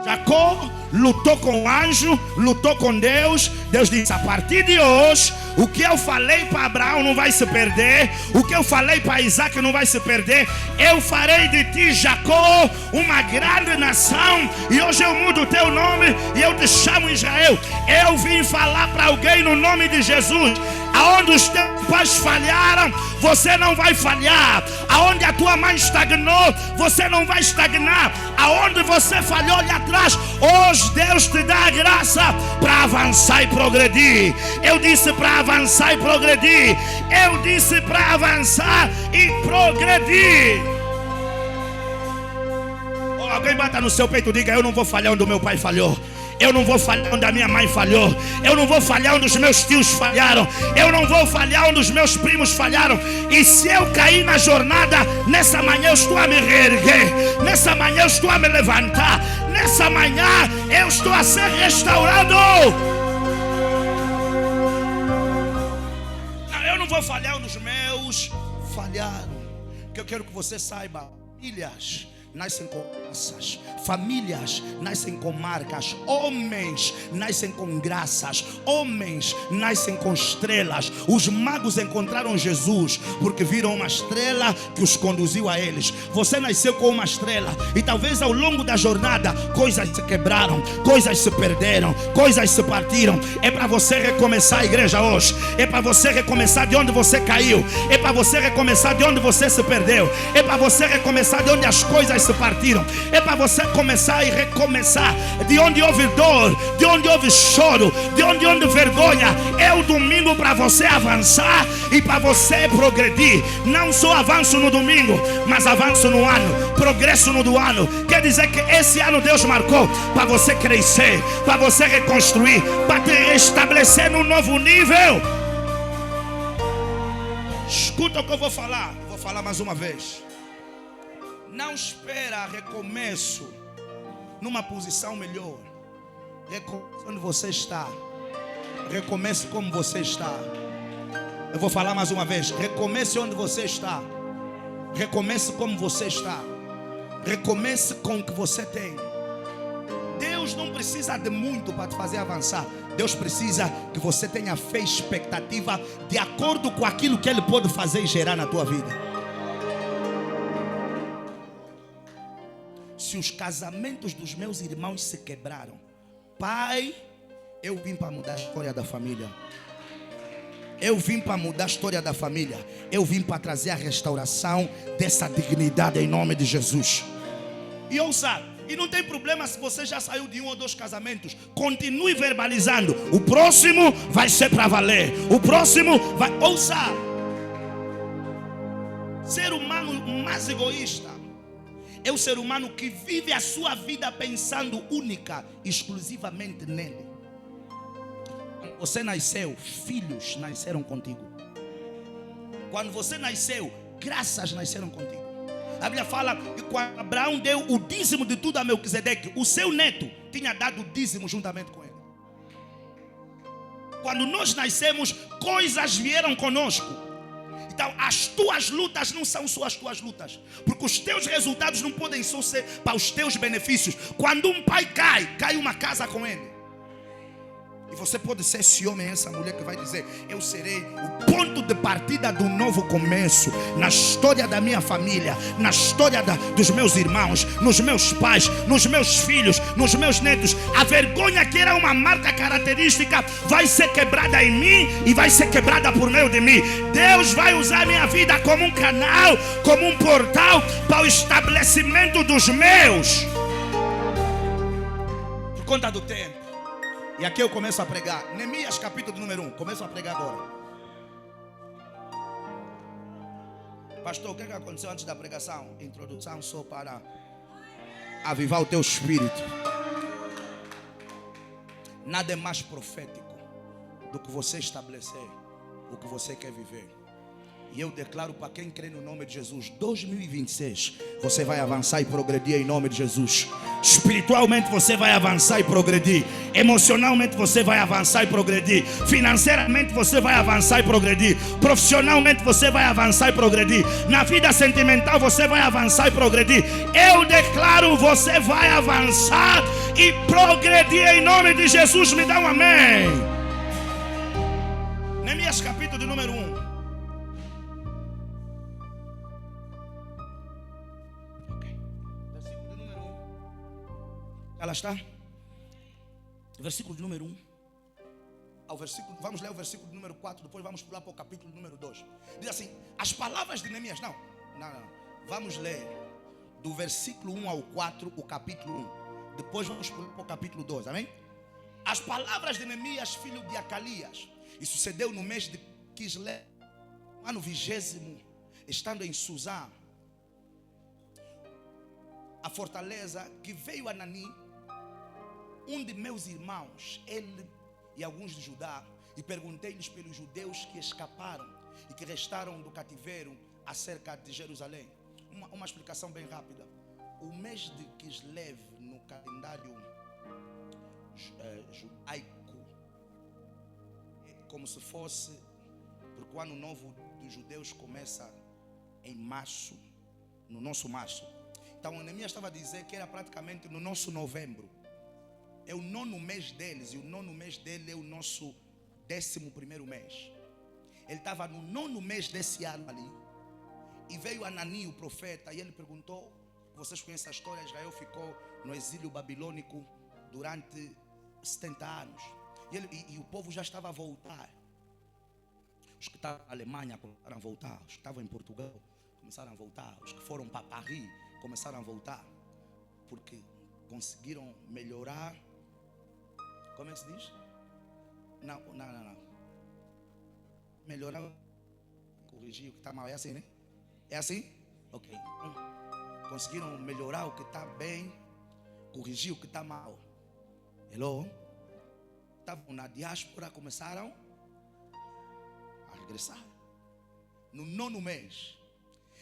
A: Jacó lutou com o anjo, lutou com Deus. Deus disse: a partir de hoje, o que eu falei para Abraão não vai se perder, o que eu falei para Isaac não vai se perder. Eu farei de ti, Jacó, uma grande nação, e hoje eu mudo o teu nome e eu te chamo Israel. Eu vim falar para alguém no nome de Jesus: aonde os teus pais falharam, você não vai falhar. Aonde a tua mãe estagnou, você não vai estagnar. Aonde você falhou ali atrás, hoje Deus te dá a graça para avançar e progredir. Eu disse para avançar e progredir. Eu disse para avançar e progredir. Oh, alguém bata no seu peito e diga: eu não vou falhar onde o meu pai falhou. Eu não vou falhar onde a minha mãe falhou. Eu não vou falhar onde os meus tios falharam. Eu não vou falhar onde os meus primos falharam. E se eu cair na jornada, nessa manhã eu estou a me reerguer. Nessa manhã eu estou a me levantar. Nessa manhã eu estou a ser restaurado. Eu não vou falhar onde os meus falharam. Que eu quero que você saiba: ilhas nascem com graças, famílias nascem com marcas, homens nascem com graças, homens nascem com estrelas. Os magos encontraram Jesus porque viram uma estrela que os conduziu a eles. Você nasceu com uma estrela, e talvez ao longo da jornada coisas se quebraram, coisas se perderam, coisas se partiram. É para você recomeçar a igreja hoje. É para você recomeçar de onde você caiu. É para você recomeçar de onde você se perdeu. É para você recomeçar de onde as coisas se partiram. É para você começar e recomeçar de onde houve dor, de onde houve choro, de onde houve vergonha. É o domingo para você avançar e para você progredir. Não só avanço no domingo, mas avanço no ano, progresso no do ano. Quer dizer que esse ano Deus marcou para você crescer, para você reconstruir, para te estabelecer num novo nível. Escuta o que eu vou falar. Vou falar mais uma vez. Não espera recomeço numa posição melhor. Recomece onde você está. Recomece como você está. Eu vou falar mais uma vez. Recomece onde você está. Recomece como você está. Recomece com o que você tem. Deus não precisa de muito para te fazer avançar. Deus precisa que você tenha fé e expectativa de acordo com aquilo que Ele pode fazer e gerar na tua vida. Se os casamentos dos meus irmãos se quebraram, Pai, eu vim para mudar a história da família. Eu vim para mudar a história da família. Eu vim para trazer a restauração dessa dignidade em nome de Jesus. E ouça, e não tem problema se você já saiu de 1 ou 2 casamentos. Continue verbalizando. O próximo vai ser para valer. O próximo vai... Ouça, ser humano mais egoísta é o ser humano que vive a sua vida pensando única, exclusivamente nele. Você nasceu, filhos nasceram contigo. Quando você nasceu, graças nasceram contigo. A Bíblia fala que quando Abraão deu o dízimo de tudo a Melquisedeque, o seu neto tinha dado o dízimo juntamente com ele. Quando nós nascemos, coisas vieram conosco. Então as tuas lutas não são só as tuas lutas, porque os teus resultados não podem só ser para os teus benefícios. Quando um pai cai uma casa com ele. E você pode ser esse homem, essa mulher que vai dizer: eu serei o ponto de partida do novo começo na história da minha família, na história dos meus irmãos, nos meus pais, nos meus filhos, nos meus netos. A vergonha que era uma marca característica vai ser quebrada em mim e vai ser quebrada por meio de mim. Deus vai usar a minha vida como um canal, como um portal para o estabelecimento dos meus. Por conta do tempo. E aqui eu começo a pregar. Neemias capítulo número 1. Começo a pregar agora. Pastor, o que aconteceu antes da pregação? Introdução só para avivar o teu espírito. Nada é mais profético do que você estabelecer o que você quer viver. E eu declaro para quem crê no nome de Jesus, 2026, você vai avançar e progredir em nome de Jesus. Espiritualmente você vai avançar e progredir. Emocionalmente você vai avançar e progredir. Financeiramente você vai avançar e progredir. Profissionalmente você vai avançar e progredir. Na vida sentimental você vai avançar e progredir. Eu declaro, você vai avançar e progredir em nome de Jesus. Me dá um amém. Neemias capítulo número 1. Ela está? Versículo de número 1 ao versículo, vamos ler o versículo número 4, depois vamos pular para o capítulo número 2. Diz assim: as palavras de Neemias, não. Vamos ler do versículo 1 ao 4, o capítulo 1. Depois vamos pular para o capítulo 2, amém? As palavras de Neemias, filho de Acalias. E sucedeu no mês de Quislev, ano 20º, estando em Suzã, a fortaleza, que veio Anani, um de meus irmãos, ele e alguns de Judá, e perguntei-lhes pelos judeus que escaparam e que restaram do cativeiro acerca de Jerusalém. Uma explicação bem rápida. O mês de Quislev no calendário judaico é como se fosse, porque o ano novo dos judeus começa em março, no nosso março. Então o Neemias estava a dizer que era praticamente no nosso novembro. É o 9º mês deles, e o 9º mês dele é o nosso 11º mês. Ele estava no 9º mês desse ano ali. E veio Anani, o profeta, e ele perguntou, vocês conhecem a história, Israel ficou no exílio babilônico durante 70 anos. E o povo já estava a voltar. Os que estavam na Alemanha começaram a voltar. Os que estavam em Portugal começaram a voltar. Os que foram para Paris começaram a voltar. Porque conseguiram melhorar. Como é que se diz? Não. Melhorar, corrigir o que está mal. É assim, né? É assim? Ok. Conseguiram melhorar o que está bem, corrigir o que está mal. Hello? Estavam na diáspora, começaram a regressar. No 9º mês,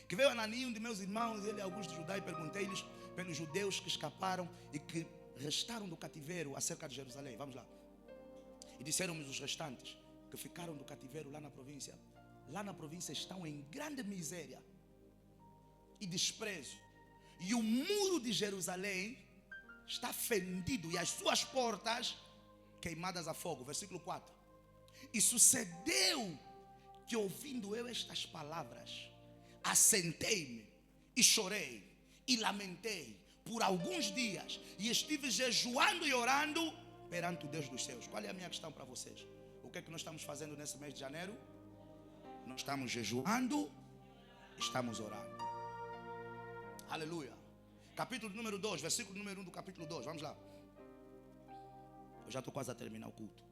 A: que veio Anani, um de meus irmãos, ele e alguns de Judá, e perguntei-lhes pelos judeus que escaparam e que restaram do cativeiro acerca de Jerusalém. Vamos lá. E disseram-me os restantes que ficaram do cativeiro lá na província. Lá na província estão em grande miséria e desprezo. E o muro de Jerusalém está fendido e as suas portas queimadas a fogo. Versículo 4. E sucedeu que, ouvindo eu estas palavras, assentei-me e chorei e lamentei por alguns dias, e estive jejuando e orando perante o Deus dos céus. Qual é a minha questão para vocês? O que é que nós estamos fazendo nesse mês de janeiro? Nós estamos jejuando, estamos orando. Aleluia. Capítulo número 2, versículo número 1 do capítulo 2. Vamos lá. Eu já estou quase a terminar o culto.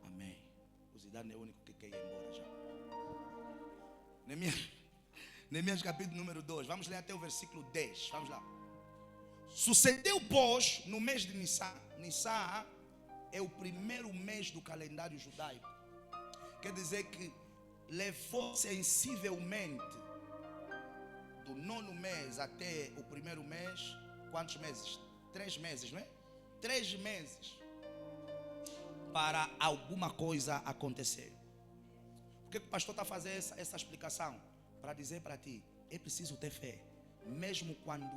A: Amém. O Zidane é o único que quer ir embora já. Neemias capítulo número 2. Vamos ler até o versículo 10. Vamos lá. Sucedeu, pois, no mês de Nissan. Nissan é o primeiro mês do calendário judaico. Quer dizer que levou sensivelmente do 9º mês até o primeiro mês. Quantos meses? 3 meses, não é? 3 meses para alguma coisa acontecer. Por que o pastor está fazendo essa explicação? Para dizer para ti, é preciso ter fé, mesmo quando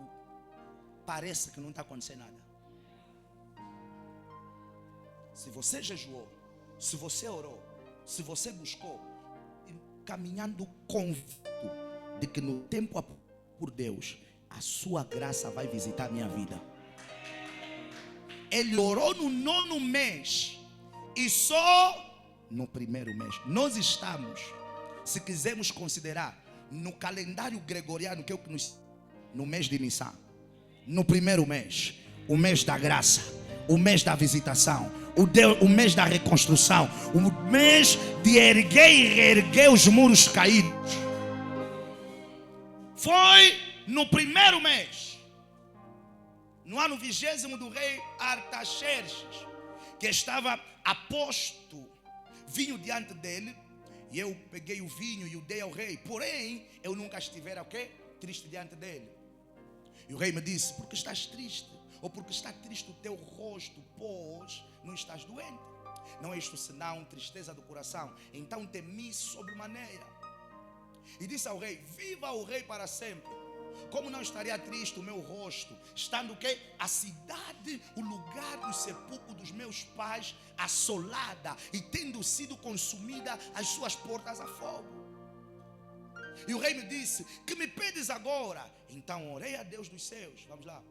A: parece que não está acontecendo nada. Se você jejuou, se você orou, se você buscou, caminhando convicto de que no tempo por Deus, a sua graça vai visitar a minha vida. Ele orou no 9º mês e só no primeiro mês. Nós estamos, se quisermos considerar, no calendário gregoriano, que é o que no mês de Nissan, no primeiro mês, o mês da graça, o mês da visitação, o mês da reconstrução, o mês de erguer e reerguer os muros caídos. Foi no primeiro mês, no ano 20º do rei Artaxerxes, que estava aposto vinho diante dele, e eu peguei o vinho e o dei ao rei. Porém, eu nunca estivera, o quê? Triste diante dele. E o rei me disse: porque estás triste? Ou porque está triste o teu rosto, pois não estás doente? Não é isto senão tristeza do coração. Então temi sobremaneira. E disse ao rei: viva o rei para sempre. Como não estaria triste o meu rosto, estando o quê? A cidade, o lugar do sepulcro dos meus pais, assolada e tendo sido consumida as suas portas a fogo. E o rei me disse: que me pedes agora? Então orei a Deus dos céus. Vamos lá.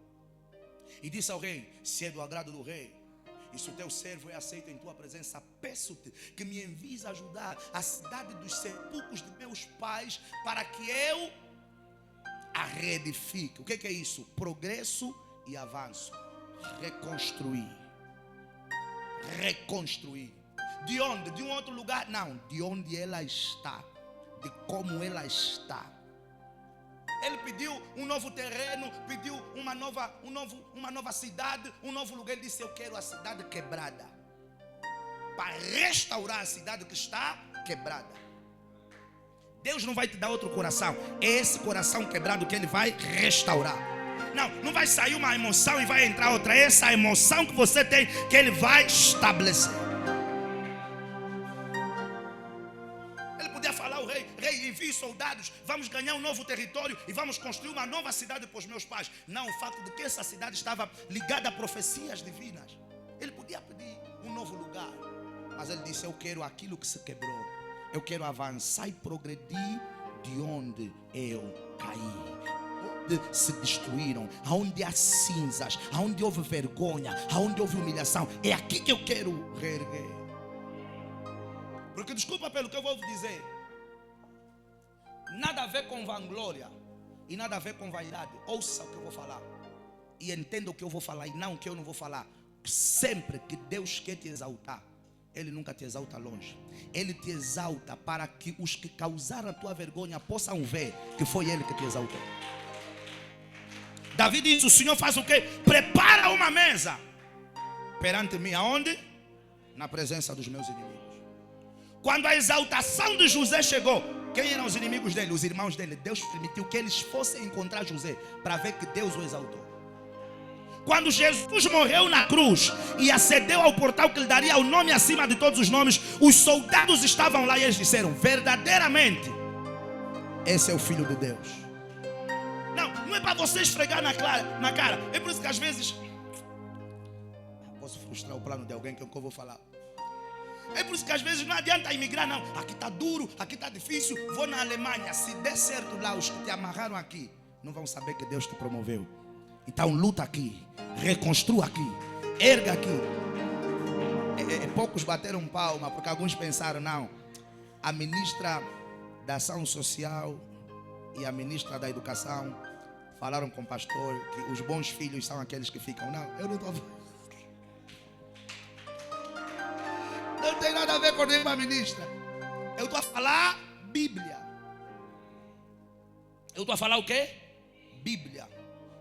A: E disse ao rei: se é do agrado do rei, e se o teu servo é aceito em tua presença, peço-te que me envies a ajudar a cidade dos sepulcros de meus pais, para que eu a reedifique. O que é isso? Progresso e avanço. Reconstruir. Reconstruir. De onde? De um outro lugar? Não, de onde ela está, de como ela está. Ele pediu um novo terreno, pediu uma nova cidade, um novo lugar. Ele disse: eu quero a cidade quebrada, para restaurar a cidade que está quebrada. Deus não vai te dar outro coração, é esse coração quebrado que Ele vai restaurar. Não vai sair uma emoção e vai entrar outra. É essa emoção que você tem que Ele vai estabelecer. Ele podia falar ao rei: rei, envie soldados, vamos ganhar um novo território e vamos construir uma nova cidade para os meus pais. Não, o fato de que essa cidade estava ligada a profecias divinas. Ele podia pedir um novo lugar, mas ele disse: eu quero aquilo que se quebrou. Eu quero avançar e progredir de onde eu caí, onde se destruíram, aonde há cinzas, aonde houve vergonha, aonde houve humilhação. É aqui que eu quero reerguer. Porque desculpa pelo que eu vou dizer, nada a ver com vanglória e nada a ver com vaidade. Ouça o que eu vou falar e entenda o que eu vou falar e não o que eu não vou falar. Sempre que Deus quer te exaltar, Ele nunca te exalta longe. Ele te exalta para que os que causaram a tua vergonha possam ver que foi Ele que te exaltou. Davi disse: o Senhor faz o quê? Prepara uma mesa perante mim. Aonde? Na presença dos meus inimigos. Quando a exaltação de José chegou, quem eram os inimigos dele? Os irmãos dele. Deus permitiu que eles fossem encontrar José para ver que Deus o exaltou. Quando Jesus morreu na cruz e acedeu ao portal que lhe daria o nome acima de todos os nomes, os soldados estavam lá e eles disseram: verdadeiramente, esse é o Filho de Deus. Não é para você esfregar na cara. É por isso que às vezes posso frustrar o plano de alguém que eu vou falar. É por isso que às vezes não adianta imigrar, não. Aqui está duro, aqui está difícil. Vou na Alemanha. Se der certo lá, os que te amarraram aqui não vão saber que Deus te promoveu. Então luta aqui, reconstrua aqui, erga aqui. Poucos bateram palma, porque alguns pensaram: não, a ministra da Ação Social e a ministra da Educação falaram com o pastor que os bons filhos são aqueles que ficam. Não, eu não estou. Não tem nada a ver com nenhuma ministra. Eu estou a falar Bíblia. Eu estou a falar o quê? Bíblia.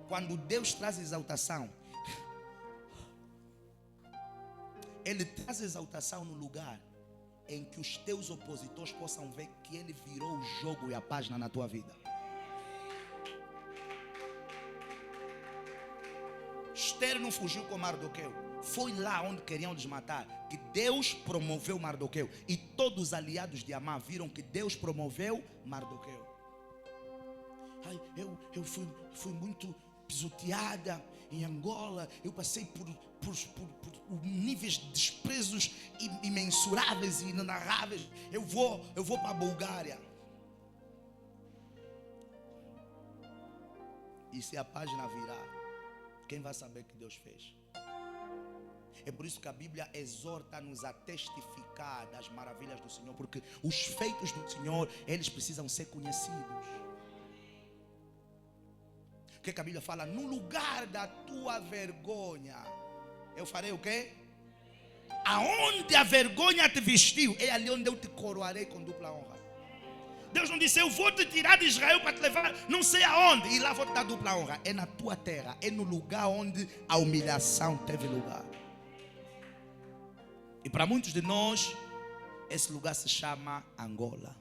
A: Quando Deus traz exaltação, Ele traz exaltação no lugar em que os teus opositores possam ver que Ele virou o jogo e a página na tua vida. Esther não fugiu com Mardoqueu. Foi lá onde queriam desmatar que Deus promoveu Mardoqueu. E todos os aliados de Amã viram que Deus promoveu Mardoqueu. Ai, eu fui muito pisoteada em Angola. Eu passei por níveis de desprezos imensuráveis e inenarráveis. Eu vou para a Bulgária. E se a página virar, quem vai saber que Deus fez? É por isso que a Bíblia exorta-nos a testificar das maravilhas do Senhor, porque os feitos do Senhor, eles precisam ser conhecidos. O que a Bíblia fala? No lugar da tua vergonha, eu farei o quê? Aonde a vergonha te vestiu, é ali onde eu te coroarei com dupla honra. Deus não disse, eu vou te tirar de Israel para te levar não sei aonde, e lá vou te dar dupla honra. É na tua terra, é no lugar onde a humilhação teve lugar. E para muitos de nós, esse lugar se chama Angola.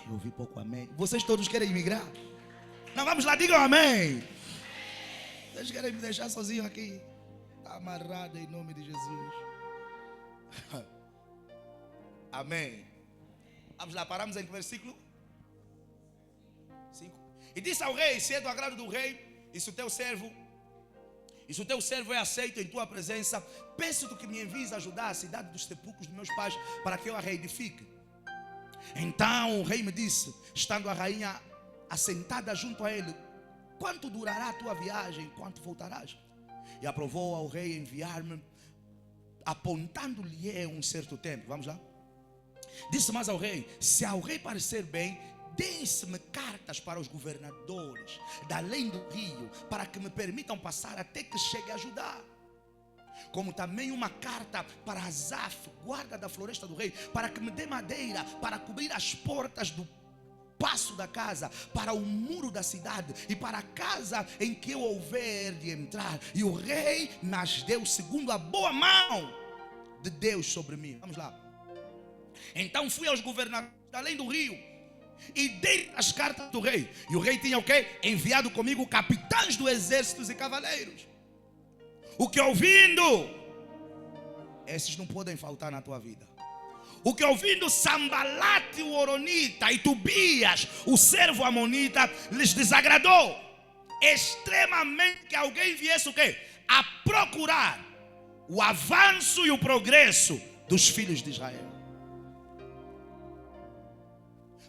A: Eu ouvi pouco amém. Vocês todos querem imigrar? Não, vamos lá, digam amém. Vocês querem me deixar sozinho aqui? Está amarrado em nome de Jesus. Amém. Vamos lá, paramos em que versículo? 5. E disse ao rei, se é do agrado do rei, e se o teu servo é aceito em tua presença, peço-te que me envies ajudar a cidade dos sepulcros de meus pais, para que eu a reedifique. Então o rei me disse, estando a rainha assentada junto a ele, quanto durará a tua viagem, quanto voltarás? E aprovou ao rei enviar-me, apontando-lhe um certo tempo. Vamos lá. Disse mais ao rei, se ao rei parecer bem, deem-se-me cartas para os governadores da além do rio, para que me permitam passar até que chegue a ajudar. Como também uma carta para Asaf, guarda da floresta do rei, para que me dê madeira para cobrir as portas do passo da casa, para o muro da cidade e para a casa em que eu houver de entrar. E o rei nas deu segundo a boa mão de Deus sobre mim. Vamos lá. Então fui aos governadores além do rio e dei as cartas do rei. E o rei tinha o quê? Enviado comigo capitães do exército e cavaleiros. O que ouvindo, esses não podem faltar na tua vida. O que ouvindo Sambalate o Horonita e Tobias, o servo amonita, lhes desagradou extremamente que alguém viesse o quê? A procurar o avanço e o progresso dos filhos de Israel.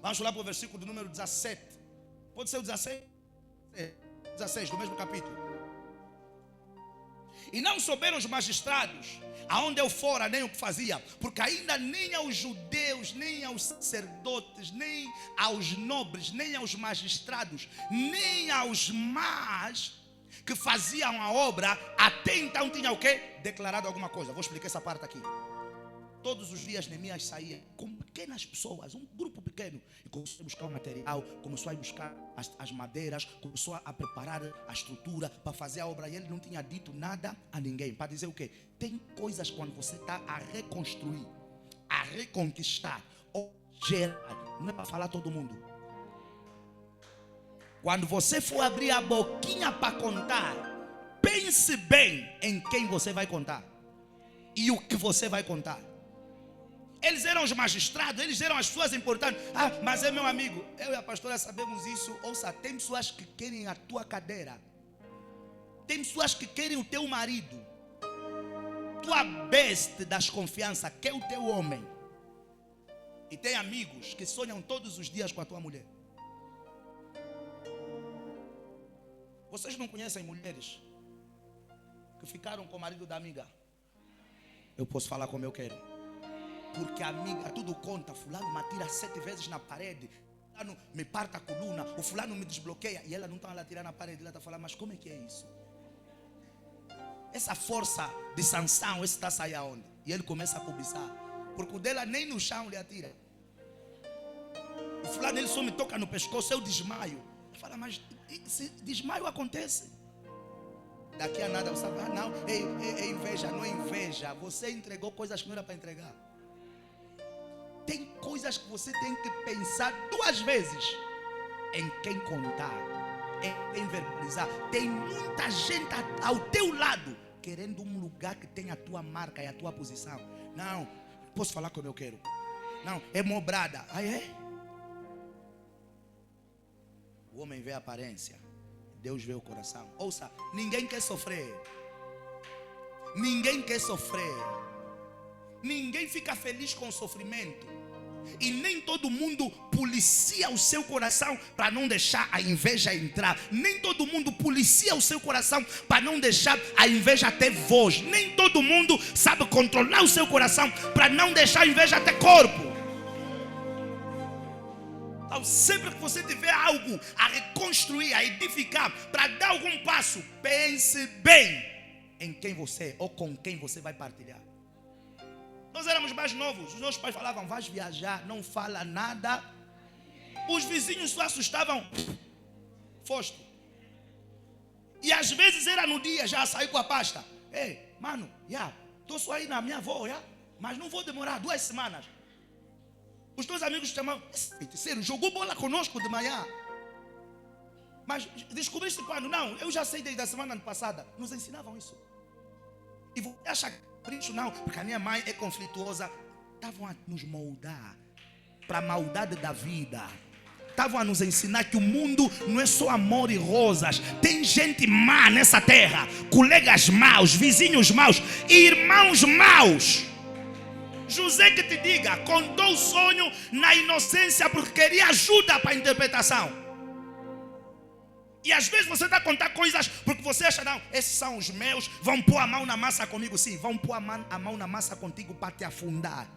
A: Vamos lá para o versículo do número 17. Pode ser o 16? 16 do mesmo capítulo. E não souberam os magistrados aonde eu fora, nem o que fazia, porque ainda nem aos judeus, nem aos sacerdotes, nem aos nobres, nem aos magistrados, nem aos más que faziam a obra, até então tinha o quê? Declarado alguma coisa. Vou explicar essa parte aqui. Todos os dias Neemias saía com pequenas pessoas, um grupo pequeno, e começou a buscar o material, começou a buscar as madeiras, começou a preparar a estrutura para fazer a obra. E ele não tinha dito nada a ninguém, para dizer o quê? Tem coisas quando você está a reconstruir, a reconquistar, ou gerar, não é para falar todo mundo. Quando você for abrir a boquinha para contar, pense bem em quem você vai contar e o que você vai contar. Eles eram os magistrados, eles eram as pessoas importantes. Ah, mas é meu amigo, eu e a pastora sabemos isso. Ouça, tem pessoas que querem a tua cadeira, tem pessoas que querem o teu marido, tua besta das confianças, que é o teu homem. E tem amigos que sonham todos os dias com a tua mulher. Vocês não conhecem mulheres que ficaram com o marido da amiga? Eu posso falar como eu quero. porque a amiga tudo conta. Fulano me atira 7 vezes na parede. Fulano me parte a coluna. O fulano me desbloqueia. E ela não está lá a atirar na parede. Ela está falando, mas como é que é isso? Essa força de Sansão, esse está a sair aonde? E ele começa a cobiçar. Porque o dela nem no chão lhe atira. O fulano ele só me toca no pescoço, eu desmaio. Ele fala, mas se desmaio acontece. Daqui a nada você fala, não, é inveja, não é inveja. Você entregou coisas que não era para entregar. Tem coisas que você tem que pensar 2 vezes em quem contar, em quem verbalizar. Tem muita gente ao teu lado querendo um lugar que tenha a tua marca e a tua posição. Não, posso falar como eu quero. Não, é mobrada. Aí é? O homem vê a aparência, Deus vê o coração. Ouça, ninguém quer sofrer. Ninguém quer sofrer. Ninguém fica feliz com o sofrimento. E nem todo mundo policia o seu coração para não deixar a inveja entrar. Nem todo mundo policia o seu coração para não deixar a inveja ter voz. Nem todo mundo sabe controlar o seu coração para não deixar a inveja ter corpo. Então, sempre que você tiver algo a reconstruir, a edificar, para dar algum passo, pense bem em quem você ou com quem você vai partilhar. Nós éramos mais novos, os nossos pais falavam, vais viajar, não fala nada. Os vizinhos só assustavam, foste. E às vezes era no dia, já saí com a pasta. Ei, mano, estou só aí na minha avó, mas não vou demorar 2 semanas. Os teus amigos chamavam, sério, jogou bola conosco de manhã. Mas descobriste quando? Não, eu já sei desde a semana passada. Nos ensinavam isso. E você acha que por isso não? Porque a minha mãe é conflituosa. Estavam a nos moldar para a maldade da vida. Estavam a nos ensinar que o mundo não é só amor e rosas. Tem gente má nessa terra. Colegas maus, vizinhos maus, irmãos maus. José que te diga, contou o sonho na inocência porque queria ajuda para a interpretação. E às vezes você está a contar coisas porque você acha, não, esses são os meus, vão pôr a mão na massa comigo. Sim, vão pôr a mão na massa contigo para te afundar,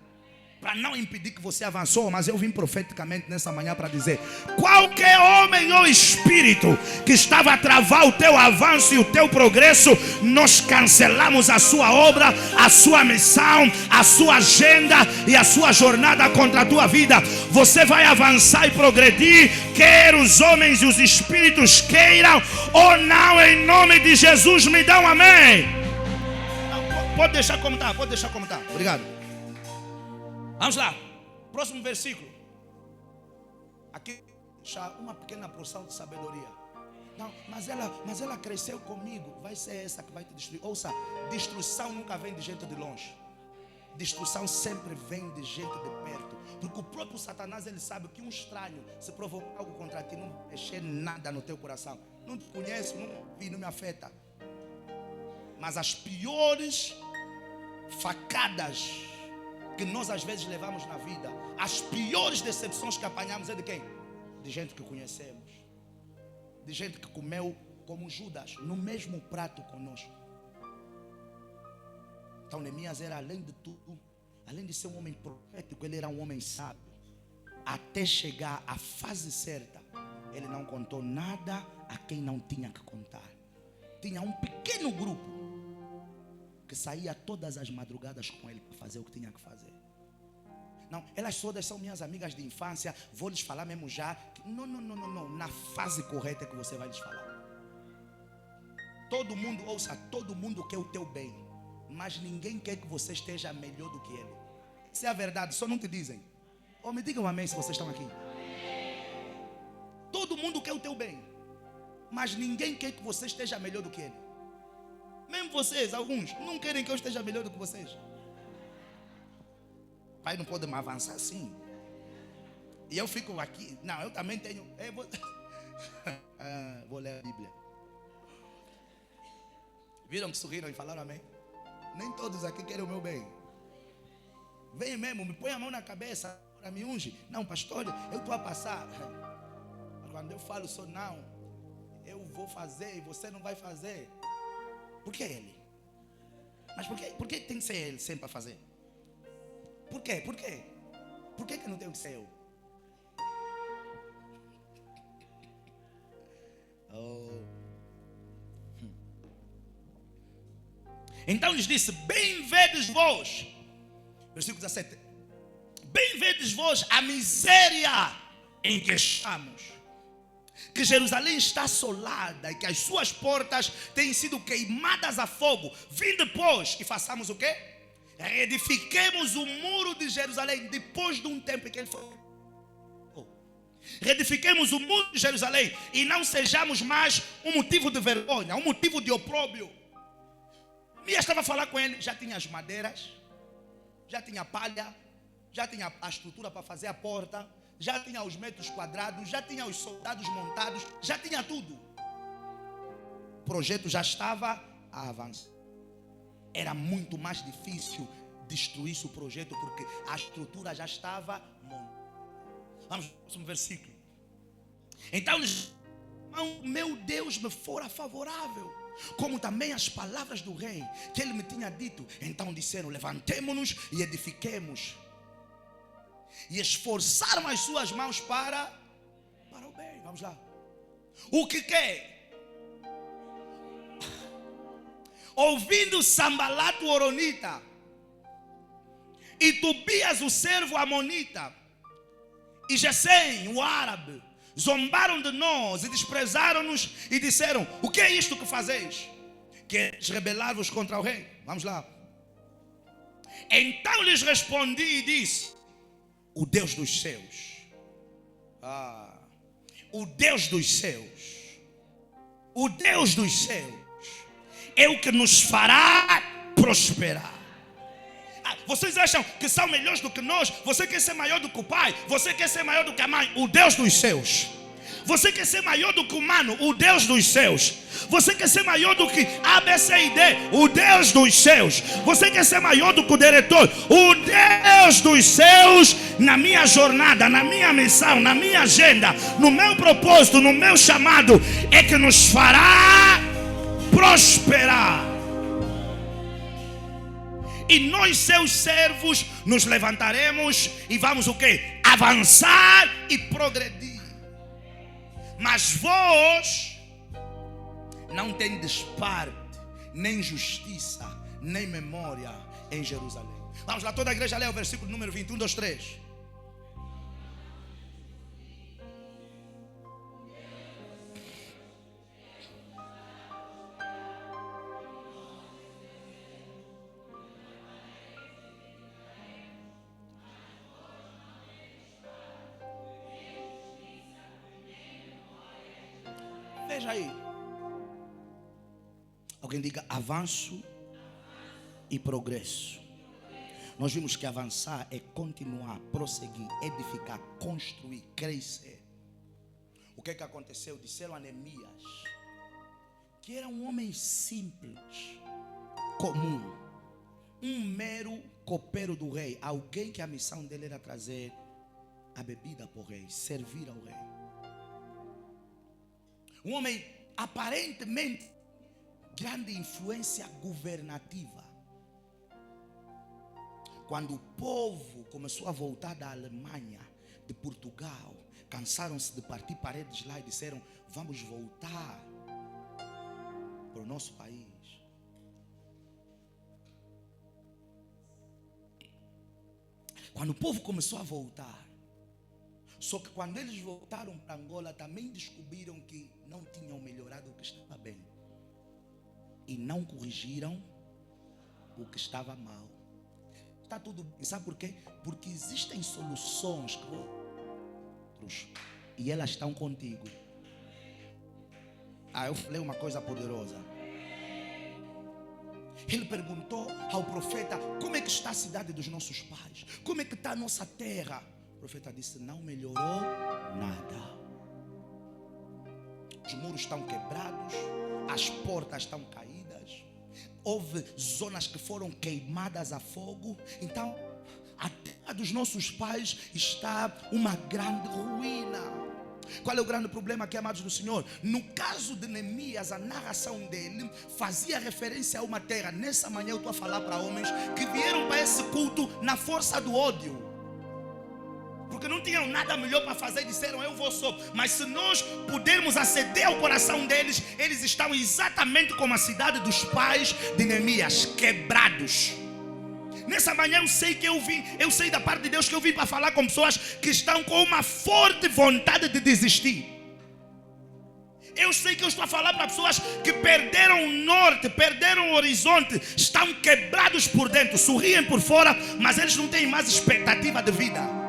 A: para não impedir que você avançou. Mas eu vim profeticamente nessa manhã para dizer, qualquer homem ou espírito que estava a travar o teu avanço e o teu progresso, nós cancelamos a sua obra, a sua missão, a sua agenda e a sua jornada contra a tua vida. Você vai avançar e progredir, quer os homens e os espíritos queiram ou não. Em nome de Jesus, me dá um amém. Pode deixar como está, pode deixar como está. Obrigado. Vamos lá, próximo versículo. Aqui já uma pequena porção de sabedoria. Não, mas ela cresceu comigo. Vai ser essa que vai te destruir. Ouça, destruição nunca vem de gente de longe. Destruição sempre vem de gente de perto. Porque o próprio Satanás, ele sabe que um estranho, se provocar algo contra ti, não vai mexer nada no teu coração. Não te conheço, não vi, não me afeta. Mas as piores facadas que nós às vezes levamos na vida, as piores decepções que apanhamos é de quem? De gente que conhecemos, de gente que comeu como Judas no mesmo prato conosco. Então Neemias era, além de tudo, além de ser um homem profético, ele era um homem sábio. Até chegar à fase certa, ele não contou nada a quem não tinha que contar. Tinha um pequeno grupo que saía todas as madrugadas com ele para fazer o que tinha que fazer. Não, elas todas são minhas amigas de infância, vou lhes falar mesmo já. Não. Na fase correta é que você vai lhes falar. Todo mundo, ouça, todo mundo quer o teu bem, mas ninguém quer que você esteja melhor do que ele. Essa é a verdade, só não te dizem. Ou me digam amém se vocês estão aqui. Todo mundo quer o teu bem, mas ninguém quer que você esteja melhor do que ele. Mesmo vocês, alguns, não querem que eu esteja melhor do que vocês. Pai, não pode mais avançar assim. E eu fico aqui. Não, eu também tenho. Vou ler a Bíblia. Viram que sorriram e falaram amém? Nem todos aqui querem o meu bem. Vem mesmo, me põe a mão na cabeça, me unge. Não, pastor, eu estou a passar. Quando eu falo só não, eu vou fazer e você não vai fazer. Por que ele? Mas por que tem que ser ele sempre a fazer? Por quê? Por quê? Por que não tenho que ser eu? Então lhes disse: bem vedes vós, versículo 17, bem vedes vós a miséria em que estamos, que Jerusalém está assolada e que as suas portas têm sido queimadas a fogo. Vinde, pois, e façamos o quê? Reedifiquemos o muro de Jerusalém. Depois de um tempo que ele foi, reedifiquemos o muro de Jerusalém e não sejamos mais um motivo de vergonha, um motivo de opróbrio. Mia estava a falar com ele, já tinha as madeiras, já tinha palha, já tinha a estrutura para fazer a porta, já tinha os metros quadrados, já tinha os soldados montados, já tinha tudo. O projeto já estava a avançar. Era muito mais difícil destruir o projeto porque a estrutura já estava montada. Vamos para o próximo versículo. Então, meu Deus me fora favorável, como também as palavras do rei que ele me tinha dito. Então disseram: levantemo-nos e edifiquemos. E esforçaram as suas mãos para o bem. Vamos lá. O que quer? Ouvindo Sanbalate o Horonita e Tobias o servo amonita e Gesem o árabe zombaram de nós e desprezaram-nos e disseram: o que é isto que fazeis? Queres rebelar-vos contra o rei? Vamos lá. Então lhes respondi e disse: o Deus dos céus, o Deus dos céus, o Deus dos céus é o que nos fará prosperar. Vocês acham que são melhores do que nós? Você quer ser maior do que o pai? Você quer ser maior do que a mãe? O Deus dos céus. Você quer ser maior do que o humano? O Deus dos céus. Você quer ser maior do que A, B, C e D? O Deus dos céus. Você quer ser maior do que o diretor? O Deus dos céus. Na minha jornada, na minha missão, na minha agenda, no meu propósito, no meu chamado, é que nos fará prosperar. E nós, seus servos, nos levantaremos e vamos o quê? Avançar e progredir. Mas vós não tendes parte, nem justiça, nem memória em Jerusalém. Vamos lá, toda a igreja lê o versículo número 21, 2, 3. Veja aí. Alguém diga avanço e progresso. Nós vimos que avançar é continuar, prosseguir, edificar, construir, crescer. O que é que aconteceu? Disseram a Neemias, que era um homem simples, comum, um mero copeiro do rei, alguém que a missão dele era trazer a bebida para o rei, servir ao rei. Um homem aparentemente grande influência governativa. Quando o povo começou a voltar da Alemanha, de Portugal, cansaram-se de partir paredes lá e disseram: vamos voltar para o nosso país. Quando o povo começou a voltar, só que quando eles voltaram para Angola, também descobriram que não tinham melhorado o que estava bem. E não corrigiram o que estava mal. Está tudo bem. Sabe por quê? Porque existem soluções que outros, e elas estão contigo. Eu falei uma coisa poderosa. Ele perguntou ao profeta: como é que está a cidade dos nossos pais? Como é que está a nossa terra? O profeta disse: não melhorou nada. Os muros estão quebrados, as portas estão caídas, houve zonas que foram queimadas a fogo. Então a terra dos nossos pais está uma grande ruína. Qual é o grande problema aqui, amados do Senhor? No caso de Neemias, a narração dele fazia referência a uma terra. Nessa manhã eu estou a falar para homens que vieram para esse culto na força do ódio, porque não tinham nada melhor para fazer e disseram, eu vou só. Mas se nós pudermos aceder ao coração deles, eles estão exatamente como a cidade dos pais de Neemias, quebrados. Nessa manhã eu sei da parte de Deus que eu vim para falar com pessoas que estão com uma forte vontade de desistir. Eu sei que eu estou a falar para pessoas que perderam o norte, perderam o horizonte, estão quebrados por dentro, sorriem por fora, mas eles não têm mais expectativa de vida.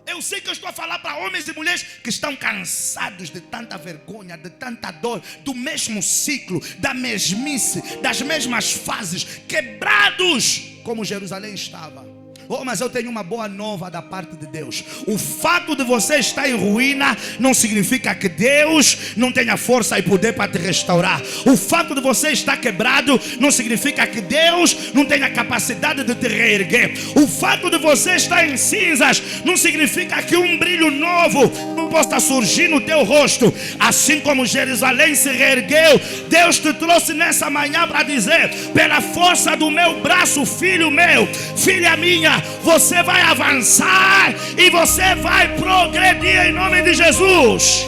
A: Eu sei que eu estou a falar para homens e mulheres que estão cansados de tanta vergonha, de tanta dor, do mesmo ciclo, da mesmice, das mesmas fases, quebrados como Jerusalém estava. Oh, mas eu tenho uma boa nova da parte de Deus. O fato de você estar em ruína não significa que Deus não tenha força e poder para te restaurar. O fato de você estar quebrado não significa que Deus não tenha capacidade de te reerguer. O fato de você estar em cinzas não significa que um brilho novo não possa surgir no teu rosto. Assim como Jerusalém se reergueu, Deus te trouxe nessa manhã para dizer, pela força do meu braço, filho meu, filha minha, você vai avançar e você vai progredir em nome de Jesus.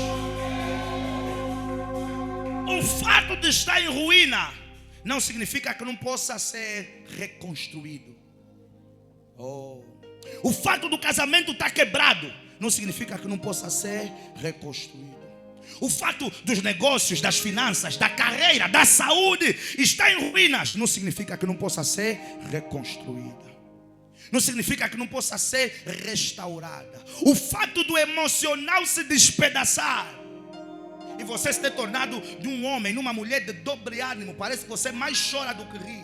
A: O fato de estar em ruína não significa que não possa ser reconstruído. O fato do casamento estar quebrado não significa que não possa ser reconstruído. O fato dos negócios, das finanças, da carreira, da saúde estar em ruínas não significa que não possa ser reconstruída. Não significa que não possa ser restaurada. O fato do emocional se despedaçar e você se ter tornado de um homem, numa mulher de dobre ânimo, parece que você mais chora do que ri.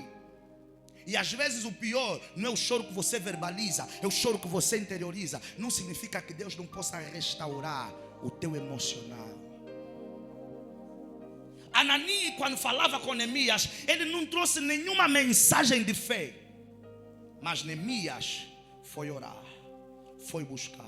A: E às vezes o pior não é o choro que você verbaliza, é o choro que você interioriza. Não significa que Deus não possa restaurar o teu emocional. Anani, quando falava com Neemias, ele não trouxe nenhuma mensagem de fé. Mas Neemias foi orar, foi buscar,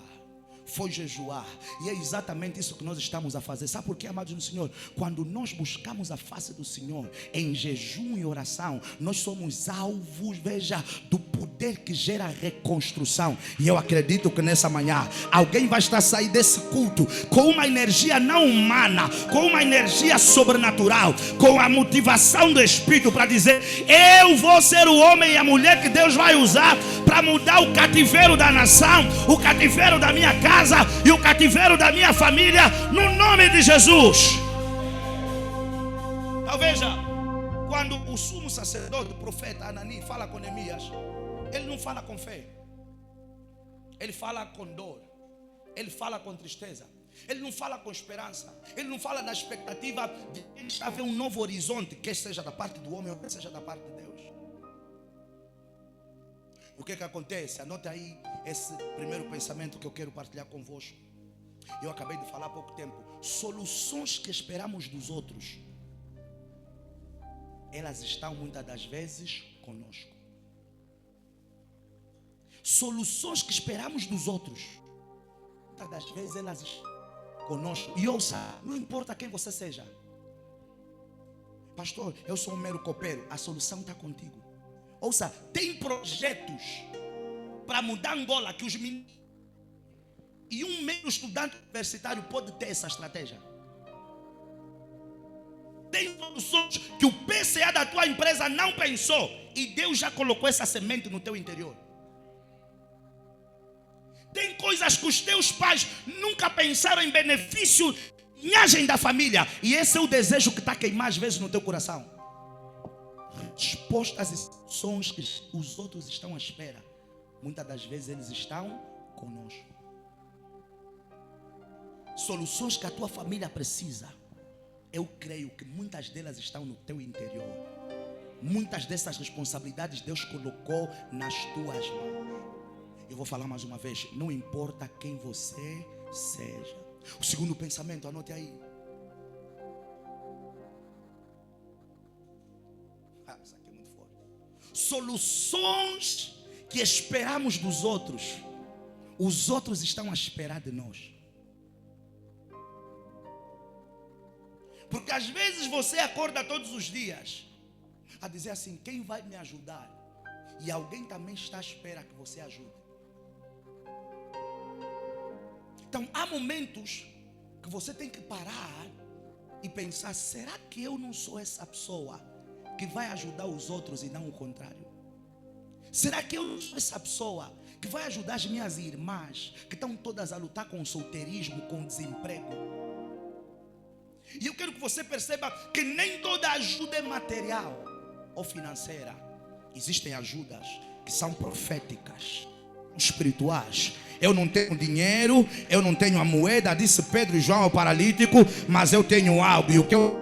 A: foi jejuar. E é exatamente isso que nós estamos a fazer. Sabe por quê, amados do Senhor? Quando nós buscamos a face do Senhor em jejum e oração, nós somos alvos, veja, do poder que gera reconstrução. E eu acredito que nessa manhã alguém vai estar a sair desse culto com uma energia não humana, com uma energia sobrenatural, com a motivação do Espírito para dizer, eu vou ser o homem e a mulher que Deus vai usar para mudar o cativeiro da nação, o cativeiro da minha casa e o cativeiro da minha família, no nome de Jesus. Então veja, quando o sumo sacerdote, o profeta Anani fala com Neemias, ele não fala com fé, ele fala com dor, ele fala com tristeza, ele não fala com esperança, ele não fala na expectativa de haver um novo horizonte, quer seja da parte do homem ou quer seja da parte de Deus. O que acontece? Anote aí esse primeiro pensamento que eu quero partilhar convosco. Eu acabei de falar há pouco tempo. Soluções que esperamos dos outros, elas estão muitas das vezes conosco. Soluções que esperamos dos outros, muitas das vezes elas estão conosco. E ouça, não importa quem você seja. Pastor, eu sou um mero copeiro. A solução está contigo. Ouça, tem projetos para mudar Angola que os meninos e um mero estudante universitário pode ter essa estratégia. Tem soluções que o PCA da tua empresa não pensou e Deus já colocou essa semente no teu interior. Tem coisas que os teus pais nunca pensaram em benefício, linhagem da família, e esse é o desejo que está a queimar às vezes no teu coração. Respostas e soluções que os outros estão à espera, muitas das vezes eles estão conosco. Soluções que a tua família precisa, eu creio que muitas delas estão no teu interior. Muitas dessas responsabilidades Deus colocou nas tuas mãos. Eu vou falar mais uma vez, não importa quem você seja. O segundo pensamento, anote aí. Isso aqui é muito forte. Soluções que esperamos dos outros, os outros estão a esperar de nós. Porque às vezes você acorda todos os dias a dizer assim: quem vai me ajudar? E alguém também está à espera que você ajude. Então há momentos que você tem que parar e pensar: será que eu não sou essa pessoa que vai ajudar os outros e não o contrário? Será que eu não sou essa pessoa que vai ajudar as minhas irmãs que estão todas a lutar com o solteirismo, com o desemprego? E eu quero que você perceba que nem toda ajuda é material ou financeira. Existem ajudas que são proféticas, espirituais. Eu não tenho dinheiro, eu não tenho a moeda, disse Pedro e João ao paralítico, mas eu tenho algo. E o que eu...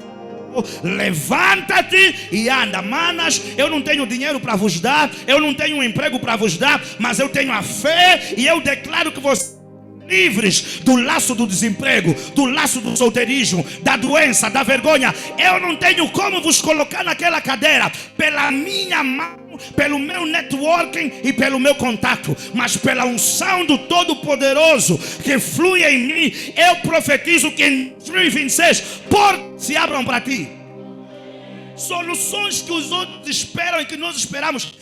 A: levanta-te e anda. Manas, eu não tenho dinheiro para vos dar, eu não tenho um emprego para vos dar, mas eu tenho a fé e eu declaro que vocês livres do laço do desemprego, do laço do solteirismo, da doença, da vergonha. Eu não tenho como vos colocar naquela cadeira pela minha mão, pelo meu networking e pelo meu contato, mas pela unção do Todo-Poderoso que flui em mim, eu profetizo que em 2026 portas se abram para ti. Soluções que os outros esperam e que nós esperamos,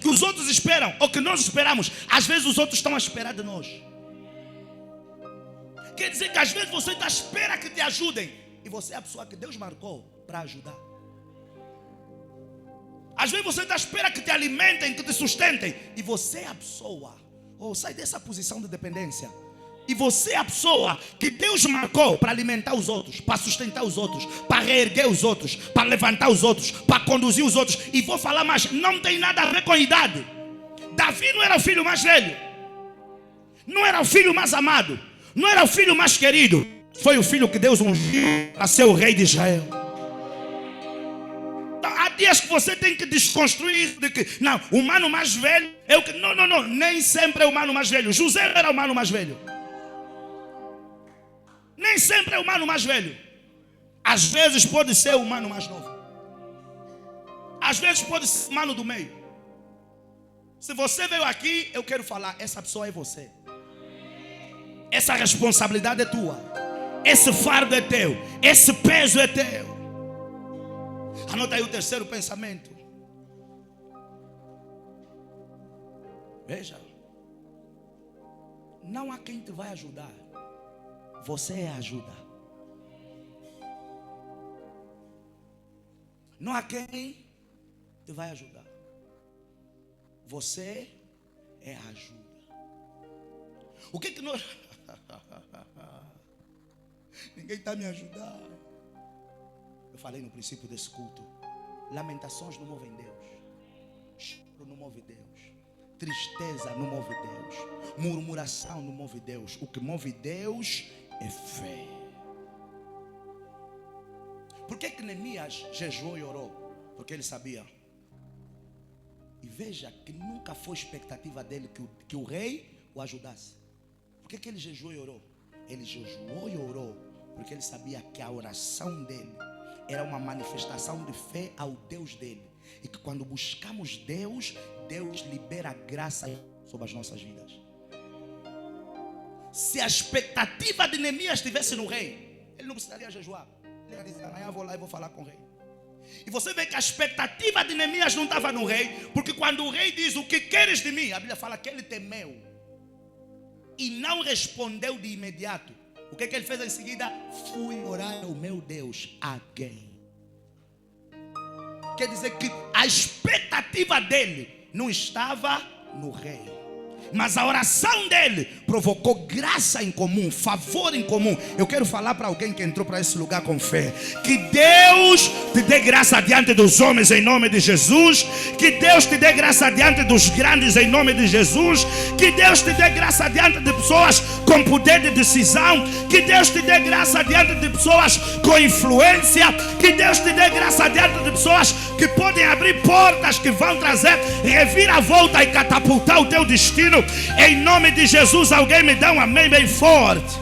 A: que os outros esperam ou que nós esperamos, às vezes os outros estão à espera de nós. Quer dizer que às vezes você está à espera que te ajudem e você é a pessoa que Deus marcou para ajudar. Às vezes você está à espera que te alimentem, que te sustentem, e você é a pessoa, sai dessa posição de dependência, e você é a pessoa que Deus marcou para alimentar os outros, para sustentar os outros, para reerguer os outros, para levantar os outros, para conduzir os outros. E vou falar mais, não tem nada a ver com a idade. Davi não era o filho mais velho, não era o filho mais amado, não era o filho mais querido. Foi o filho que Deus ungiu para ser o rei de Israel. Então, há dias que você tem que desconstruir isso de que não, o mano mais velho é o que... Não, nem sempre é o mano mais velho. José era o mano mais velho. Nem sempre é o mano mais velho. Às vezes pode ser o mano mais novo. Às vezes pode ser o mano do meio. Se você veio aqui, eu quero falar, essa pessoa é você. Essa responsabilidade é tua. Esse fardo é teu. Esse peso é teu. Anota aí o terceiro pensamento. Veja. Não há quem te vai ajudar. Você é a ajuda. Não há quem te vai ajudar. Você é a ajuda. O que nós... Ninguém está me ajudando. Eu falei no princípio desse culto: lamentações não movem Deus, choro não move Deus, tristeza não move Deus, murmuração não move Deus. O que move Deus é fé. Por que Neemias jejuou e orou? Porque ele sabia. E veja que nunca foi expectativa dele que o rei o ajudasse. Por que ele jejuou e orou? Ele jejuou e orou porque ele sabia que a oração dele era uma manifestação de fé ao Deus dele. E que quando buscamos Deus, Deus libera graça sobre as nossas vidas. Se a expectativa de Neemias estivesse no rei, ele não precisaria jejuar. Ele ia dizer: amanhã eu vou lá e vou falar com o rei. E você vê que a expectativa de Neemias não estava no rei, porque quando o rei diz: o que queres de mim? A Bíblia fala que ele temeu e não respondeu de imediato. O que ele fez em seguida? Fui orar ao meu Deus again. Quer dizer que a expectativa dele não estava no rei, mas a oração dele provocou graça em comum, favor em comum. Eu quero falar para alguém que entrou para esse lugar com fé: que Deus te dê graça diante dos homens em nome de Jesus. Que Deus te dê graça diante dos grandes em nome de Jesus. Que Deus te dê graça diante de pessoas com poder de decisão. Que Deus te dê graça diante de pessoas com influência. Que Deus te dê graça diante de pessoas que podem abrir portas, que vão trazer reviravolta e catapultar o teu destino. Em nome de Jesus, alguém me dá um amém bem forte.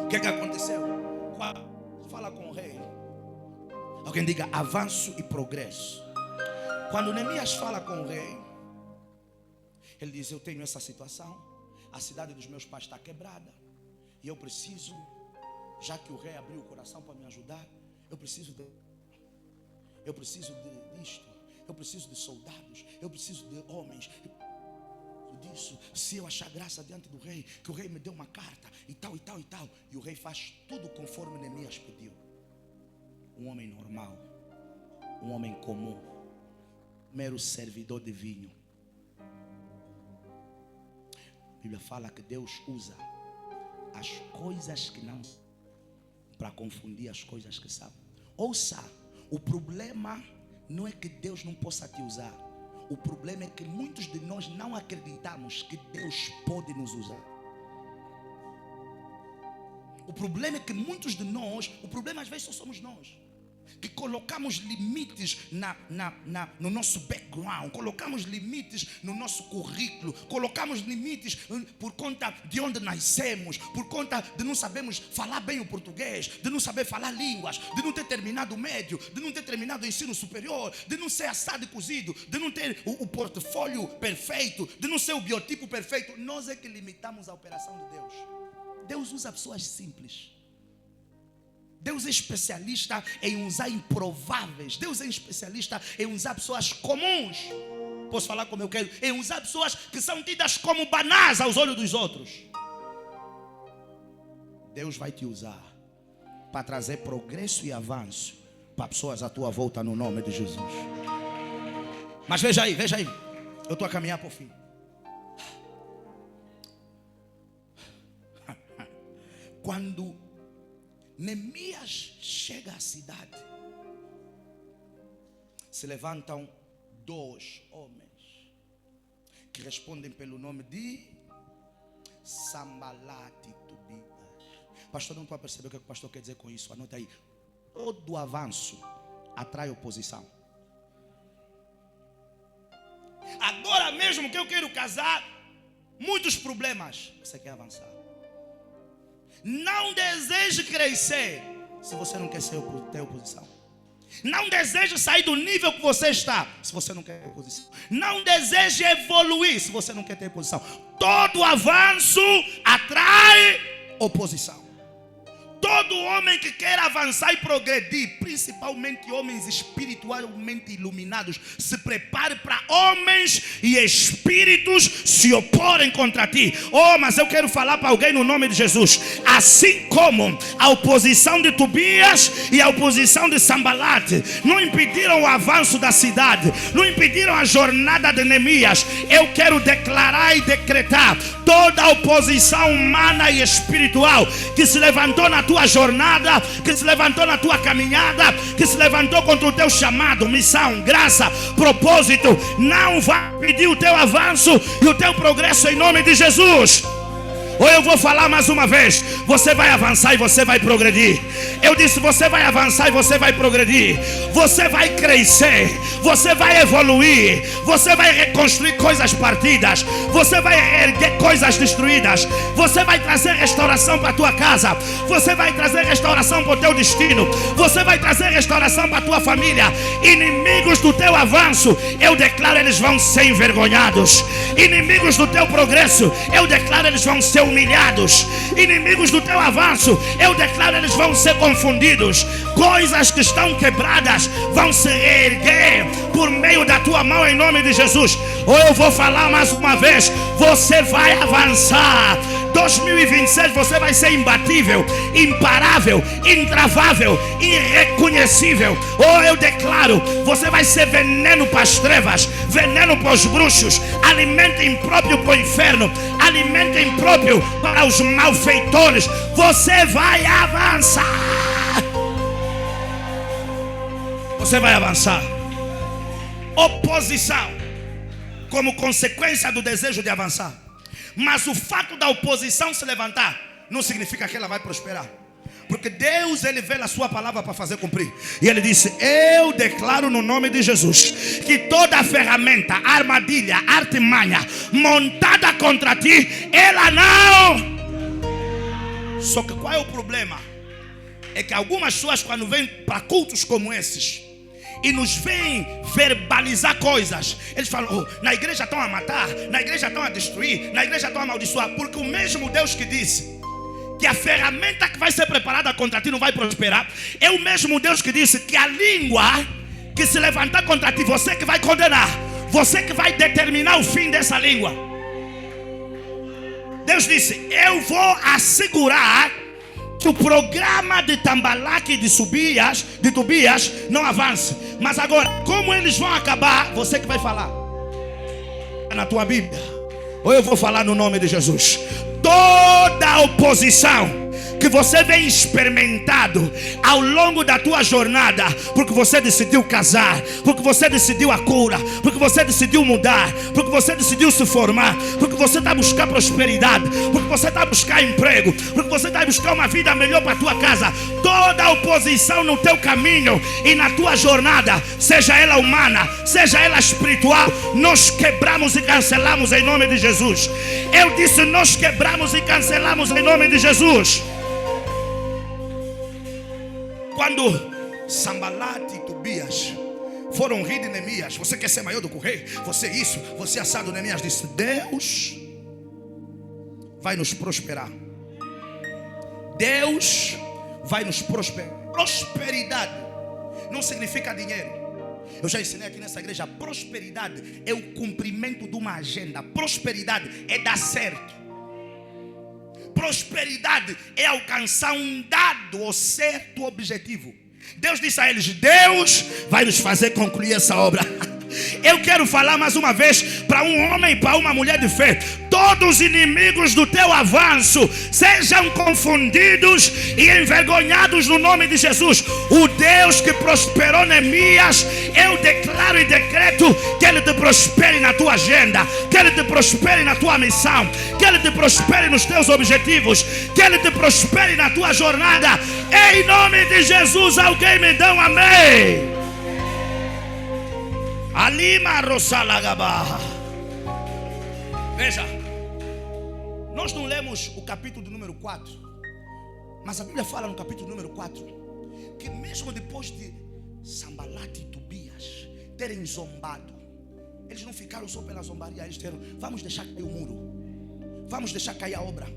A: O que aconteceu? Fala com o rei. Alguém diga avanço e progresso. Quando Neemias fala com o rei, ele diz: eu tenho essa situação, a cidade dos meus pais está quebrada, E eu preciso, já que o rei abriu o coração para me ajudar, eu preciso disto, eu preciso de soldados, eu preciso de homens. Disso, se eu achar graça diante do rei, que o rei me deu uma carta e tal, e tal, e tal. E o rei faz tudo conforme Neemias pediu. Um homem normal, um homem comum, mero servidor de vinho. A Bíblia fala que Deus usa as coisas que não para confundir as coisas que são. Ouça, o problema não é que Deus não possa te usar. O problema é que muitos de nós não acreditamos que Deus pode nos usar. O problema é que muitos de nós, o problema às vezes só somos nós, que colocamos limites no nosso background, colocamos limites no nosso currículo, colocamos limites por conta de onde nascemos, por conta de não sabermos falar bem o português, de não saber falar línguas, de não ter terminado o médio, de não ter terminado o ensino superior, de não ser assado e cozido, de não ter o portfólio perfeito, de não ser o biotipo perfeito. Nós é que limitamos a operação de Deus. Deus usa pessoas simples. Deus é especialista em usar improváveis. Deus é especialista em usar pessoas comuns. Posso falar como eu quero? Em usar pessoas que são tidas como banais aos olhos dos outros. Deus vai te usar para trazer progresso e avanço para pessoas à tua volta, no nome de Jesus. Mas veja aí. Eu estou a caminhar para o fim. Quando Neemias chega à cidade, se levantam 2 homens que respondem pelo nome de Sanbalat e Tobias. Pastor, não pode perceber o que o pastor quer dizer com isso? Anota aí. Todo avanço atrai oposição. Agora mesmo que eu quero casar, muitos problemas. Você quer avançar? Não deseje crescer se você não quer ter oposição. Não deseje sair do nível que você está se você não quer ter oposição. Não deseje evoluir se você não quer ter oposição. Todo avanço atrai oposição. Todo homem que quer avançar e progredir, principalmente homens espiritualmente iluminados, se prepare para homens e espíritos se oporem contra ti. Oh, mas eu quero falar para alguém no nome de Jesus. Assim como a oposição de Tobias e a oposição de Sanbalat não impediram o avanço da cidade, não impediram a jornada de Neemias, eu quero declarar e decretar toda a oposição humana e espiritual que se levantou na tua jornada, que se levantou na tua caminhada, que se levantou contra o teu chamado, missão, graça, propósito, não vai impedir o teu avanço e o teu progresso em nome de Jesus. Ou eu vou falar mais uma vez: você vai avançar e você vai progredir. Eu disse: você vai avançar e você vai progredir. Você vai crescer, você vai evoluir, você vai reconstruir coisas partidas, você vai erguer coisas destruídas, você vai trazer restauração para a tua casa, você vai trazer restauração para o teu destino, você vai trazer restauração para a tua família. Inimigos do teu avanço, eu declaro, eles vão ser envergonhados. Inimigos do teu progresso, eu declaro, eles vão ser humilhados. Inimigos do teu avanço, eu declaro, eles vão ser confundidos. Coisas que estão quebradas vão se erguer por meio da tua mão em nome de Jesus. Ou eu vou falar mais uma vez: você vai avançar. 2026 você vai ser imbatível, imparável, intravável, irreconhecível. Ou eu declaro, você vai ser veneno para as trevas, veneno para os bruxos, alimento impróprio para o inferno, alimento impróprio para os malfeitores. Você vai avançar. Você vai avançar. Oposição como consequência do desejo de avançar. Mas o fato da oposição se levantar não significa que ela vai prosperar. Porque Deus, Ele vê a sua palavra para fazer cumprir. E Ele disse: eu declaro no nome de Jesus que toda ferramenta, armadilha, artimanha montada contra ti, ela não. Só que qual é o problema? É que algumas pessoas, quando vêm para cultos como esses e nos veem verbalizar coisas, eles falam: oh, na igreja estão a matar, na igreja estão a destruir, na igreja estão a amaldiçoar. Porque o mesmo Deus que disse que a ferramenta que vai ser preparada contra ti não vai prosperar. É o mesmo Deus que disse que a língua que se levantar contra ti, você que vai condenar, você que vai determinar o fim dessa língua. Deus disse: eu vou assegurar que o programa de Tambalaque e de Tobias não avance. Mas agora, como eles vão acabar, você que vai falar. Na tua Bíblia, ou eu vou falar no nome de Jesus. Toda a oposição que você vem experimentado ao longo da tua jornada, porque você decidiu casar, porque você decidiu a cura, porque você decidiu mudar, porque você decidiu se formar, porque você está a buscar prosperidade, porque você está a buscar emprego, porque você está a buscar uma vida melhor para a tua casa. Toda a oposição no teu caminho e na tua jornada, seja ela humana, seja ela espiritual, nós quebramos e cancelamos em nome de Jesus. Eu disse: nós quebramos e cancelamos em nome de Jesus. Quando Sambalate e Tobias foram rir de Neemias: você quer ser maior do que o rei? Você isso, você assado. Neemias disse: Deus vai nos prosperar. Deus vai nos prosperar. Prosperidade não significa dinheiro. Eu já ensinei aqui nessa igreja: prosperidade é o cumprimento de uma agenda. Prosperidade é dar certo. Prosperidade é alcançar um dado ou certo objetivo. Deus disse a eles: Deus vai nos fazer concluir essa obra. Eu quero falar mais uma vez para um homem e para uma mulher de fé: todos os inimigos do teu avanço sejam confundidos e envergonhados no nome de Jesus. O Deus que prosperou Neemias, eu declaro e decreto que Ele te prospere na tua agenda, que Ele te prospere na tua missão, que Ele te prospere nos teus objetivos, que Ele te prospere na tua jornada. Em nome de Jesus, alguém me dá um amém. Alima Rosalagaba. Veja, nós não lemos o capítulo número 4, mas a Bíblia fala no capítulo número 4 que mesmo depois de Sambalate e Tobias terem zombado, eles não ficaram só pela zombaria. Eles disseram: vamos deixar cair o muro, vamos deixar cair a obra,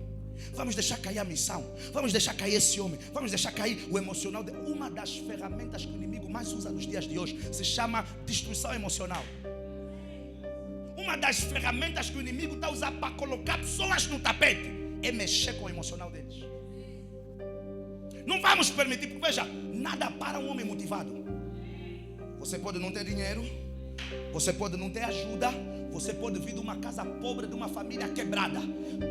A: vamos deixar cair a missão, vamos deixar cair esse homem, vamos deixar cair o emocional. Uma das ferramentas que o inimigo mais usa nos dias de hoje se chama destruição emocional. Uma das ferramentas que o inimigo está usando para colocar pessoas no tapete é mexer com o emocional deles. Não vamos permitir, porque veja, nada para um homem motivado. Você pode não ter dinheiro, você pode não ter ajuda, você pode vir de uma casa pobre, de uma família quebrada.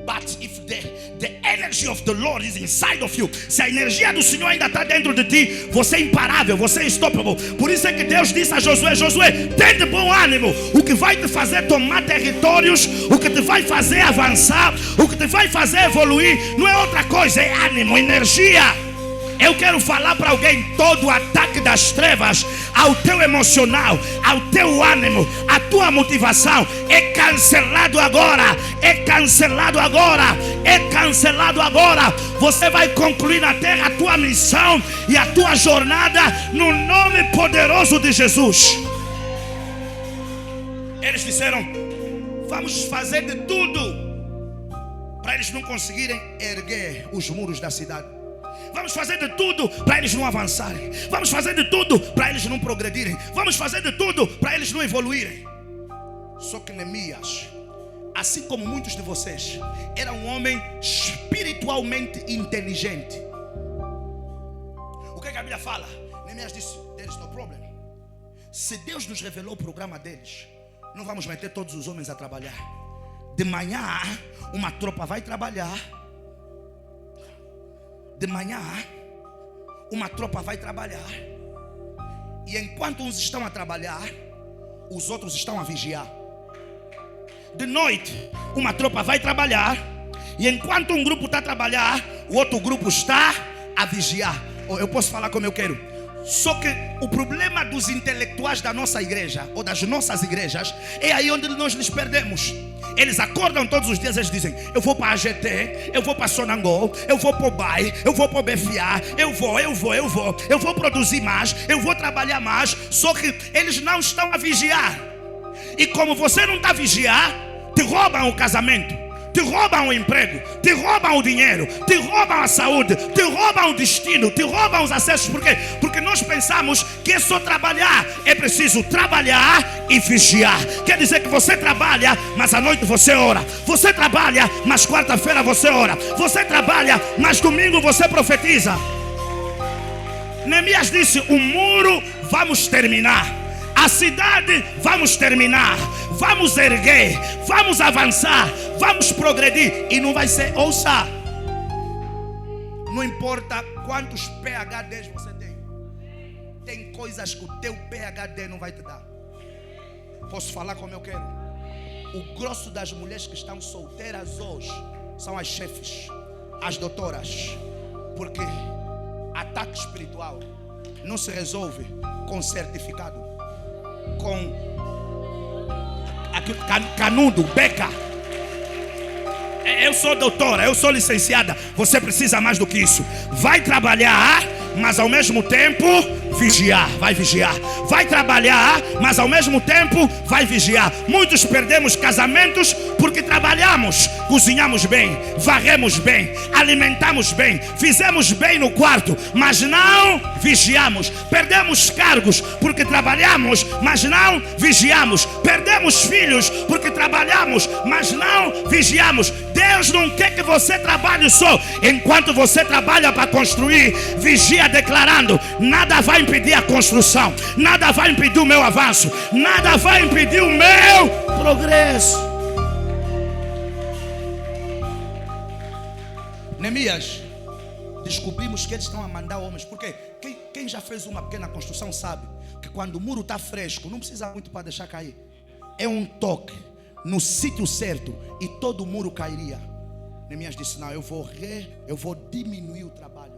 A: But if the energy of the Lord is inside of you, se a energia do Senhor ainda está dentro de ti, você é imparável, você é unstoppable. Por isso é que Deus disse a Josué: Josué, tem de bom ânimo. O que vai te fazer tomar territórios, o que te vai fazer avançar, o que te vai fazer evoluir, não é outra coisa, é ânimo, energia. Eu quero falar para alguém: todo ataque das trevas ao teu emocional, ao teu ânimo, à tua motivação é cancelado agora. É cancelado agora. É cancelado agora. Você vai concluir na terra a tua missão e a tua jornada no nome poderoso de Jesus. Eles disseram: vamos fazer de tudo para eles não conseguirem erguer os muros da cidade. Vamos fazer de tudo para eles não avançarem. Vamos fazer de tudo para eles não progredirem. Vamos fazer de tudo para eles não evoluírem. Só que Neemias, assim como muitos de vocês, era um homem espiritualmente inteligente. O que a Bíblia fala? Neemias disse: there is no problem. Se Deus nos revelou o programa deles, não vamos meter todos os homens a trabalhar. De manhã, uma tropa vai trabalhar. De manhã, uma tropa vai trabalhar. E enquanto uns estão a trabalhar, os outros estão a vigiar. De noite, uma tropa vai trabalhar. E enquanto um grupo está a trabalhar, o outro grupo está a vigiar. Eu posso falar como eu quero. Só que o problema dos intelectuais da nossa igreja, ou das nossas igrejas, é aí onde nós nos perdemos. Eles acordam todos os dias, eles dizem: eu vou para a AGT, eu vou para Sonangol, eu vou para o BAI, eu vou para o BFA, eu vou produzir mais, eu vou trabalhar mais. Só que eles não estão a vigiar. E como você não está a vigiar, te roubam o casamento, te roubam o emprego, te roubam o dinheiro, te roubam a saúde, te roubam o destino, te roubam os acessos. Por quê? Porque nós pensamos que é só trabalhar. É preciso trabalhar e vigiar. Quer dizer que você trabalha, mas à noite você ora. Você trabalha, mas quarta-feira você ora. Você trabalha, mas domingo você profetiza. Neemias disse: o muro vamos terminar, a cidade vamos terminar, vamos erguer, vamos avançar, vamos progredir. E não vai ser, ouça, não importa quantos PhDs você tem, tem coisas que o teu PhD não vai te dar. Posso falar como eu quero? O grosso das mulheres que estão solteiras hoje são as chefes, as doutoras, porque ataque espiritual não se resolve com certificado, com canudo, beca. Eu sou doutora, eu sou licenciada. Você precisa mais do que isso. Vai trabalhar, mas ao mesmo tempo vigiar. Vai vigiar. Vai trabalhar, mas ao mesmo tempo vai vigiar. Muitos perdemos casamentos porque trabalhamos, cozinhamos bem, varremos bem, alimentamos bem, fizemos bem no quarto, mas não vigiamos. Perdemos cargos porque trabalhamos, mas não vigiamos. Perdemos filhos porque trabalhamos, mas não vigiamos. Deus não quer que você trabalhe só. Enquanto você trabalha para construir, vigia declarando: nada vai impedir a construção, nada vai impedir o meu avanço, nada vai impedir o meu progresso. Neemias, descobrimos que eles estão a mandar homens, porque quem já fez uma pequena construção sabe que quando o muro está fresco, não precisa muito para deixar cair. É um toque no sítio certo e todo o muro cairia. Neemias disse: não, eu vou diminuir o trabalho.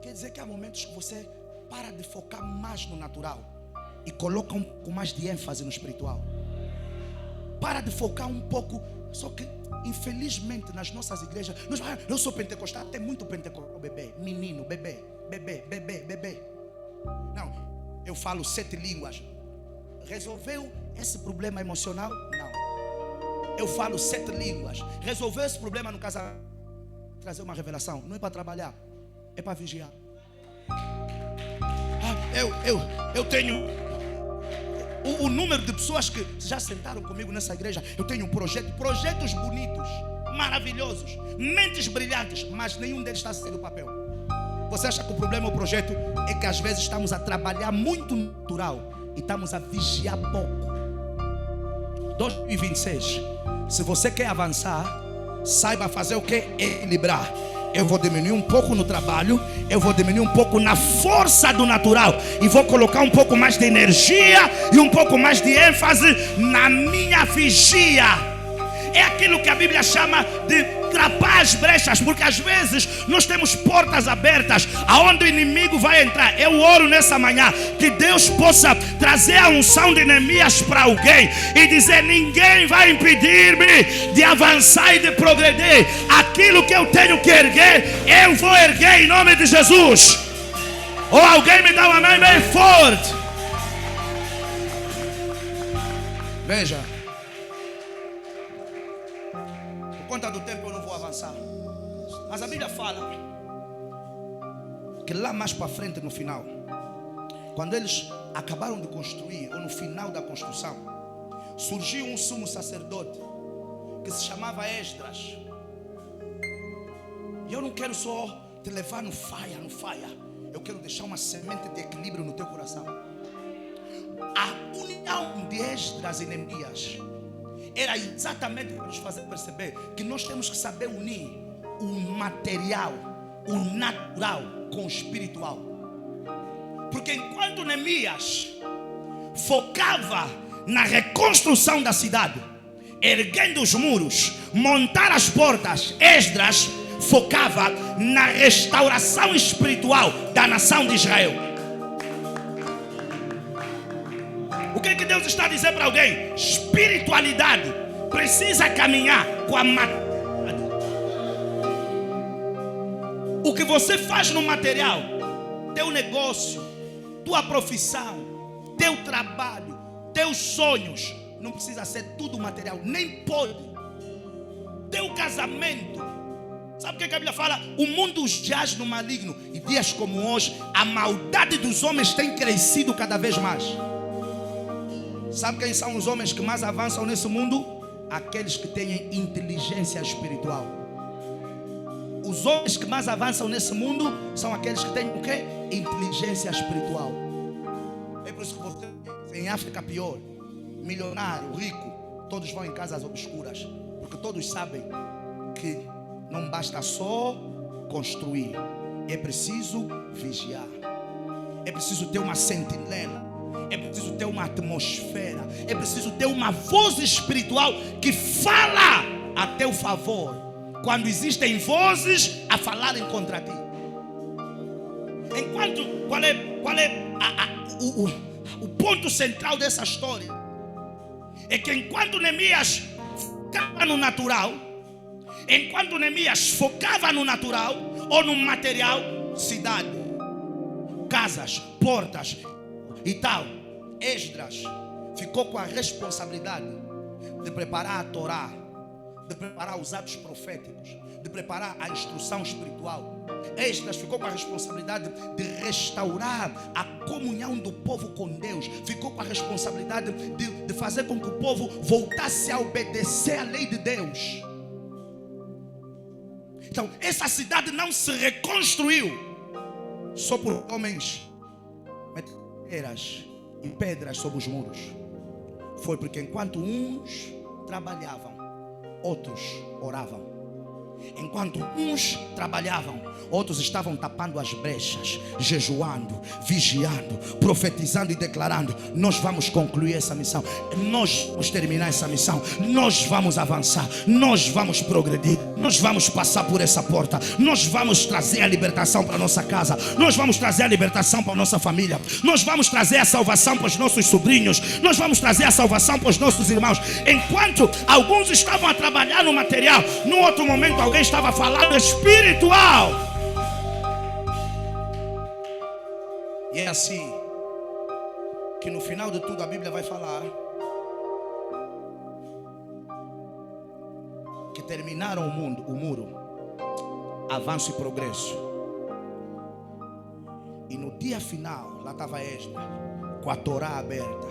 A: Quer dizer que há momentos que você para de focar mais no natural e coloca um pouco mais de ênfase no espiritual. Para de focar um pouco. Só que infelizmente nas nossas igrejas, eu sou pentecostal, tem muito pentecostal, bebê, menino, bebê. Não, eu falo 7 línguas. Resolveu esse problema emocional? Não. Eu falo 7 línguas. Resolveu esse problema no casamento? Trazer uma revelação. Não é para trabalhar, é para vigiar. Eu tenho o número de pessoas que já sentaram comigo nessa igreja. Eu tenho um projetos bonitos, maravilhosos, mentes brilhantes, mas nenhum deles está saindo do papel. Você acha que o problema, o projeto, é que às vezes estamos a trabalhar muito natural e estamos a vigiar pouco. 2026, se você quer avançar, saiba fazer o que? Equilibrar. Eu vou diminuir um pouco no trabalho, eu vou diminuir um pouco na força do natural e vou colocar um pouco mais de energia e um pouco mais de ênfase na minha vigia. É aquilo que a Bíblia chama de trapar as brechas, porque às vezes nós temos portas abertas aonde o inimigo vai entrar. Eu oro nessa manhã que Deus possa trazer a unção de Neemias para alguém e dizer: ninguém vai impedir-me de avançar e de progredir. Aquilo que eu tenho que erguer, eu vou erguer em nome de Jesus. Ou alguém me dá um amém bem forte. Veja, por conta do tempo eu não vou avançar, mas a Bíblia fala que lá mais para frente, no final, quando eles acabaram de construir, ou no final da construção, surgiu um sumo sacerdote que se chamava Esdras. E eu não quero só te levar no faia, eu quero deixar uma semente de equilíbrio no teu coração. A união de Esdras e Neemias era exatamente para nos fazer perceber que nós temos que saber unir o material, o natural com o espiritual. Porque enquanto Neemias focava na reconstrução da cidade, erguendo os muros, montar as portas, Esdras focava na restauração espiritual da nação de Israel. O que Deus está a dizer para alguém? Espiritualidade precisa caminhar com a materialidade. O que você faz no material, teu negócio, tua profissão, teu trabalho, teus sonhos, não precisa ser tudo material, nem pode. teu casamento. Sabe o que a Bíblia fala? O mundo jaz no maligno. E dias como hoje, a maldade dos homens tem crescido cada vez mais. Sabe quem são os homens que mais avançam nesse mundo? Aqueles que têm inteligência espiritual. Os homens que mais avançam nesse mundo são aqueles que têm o quê? Inteligência espiritual. É por isso que você, em África, pior. Milionário, rico, todos vão em casas obscuras. Porque todos sabem que não basta só construir, é preciso vigiar, é preciso ter uma sentinela, é preciso ter uma atmosfera, é preciso ter uma voz espiritual que fala a teu favor, quando existem vozes a falarem contra ti. Enquanto, qual é o ponto central dessa história? É que enquanto Neemias ficava no natural, enquanto Neemias focava no natural ou no material, cidade, casas, portas e tal, Esdras ficou com a responsabilidade de preparar a Torá, de preparar os atos proféticos, de preparar a instrução espiritual. Esdras ficou com a responsabilidade de restaurar a comunhão do povo com Deus. Ficou com a responsabilidade de fazer com que o povo voltasse a obedecer à lei de Deus. Então, essa cidade não se reconstruiu só por homens pedras e pedras sobre os muros. Foi porque enquanto uns trabalhavam, outros oravam. Enquanto uns trabalhavam, outros estavam tapando as brechas, jejuando, vigiando, profetizando e declarando: nós vamos concluir essa missão, nós vamos terminar essa missão, nós vamos avançar, nós vamos progredir, nós vamos passar por essa porta, nós vamos trazer a libertação para a nossa casa, nós vamos trazer a libertação para a nossa família, nós vamos trazer a salvação para os nossos sobrinhos, nós vamos trazer a salvação para os nossos irmãos. Enquanto alguns estavam a trabalhar no material, no outro momento alguém estava falando espiritual. E é assim que no final de tudo a Bíblia vai falar que terminaram o muro, avanço e progresso. E no dia final, lá estava Esdras, com a Torá aberta,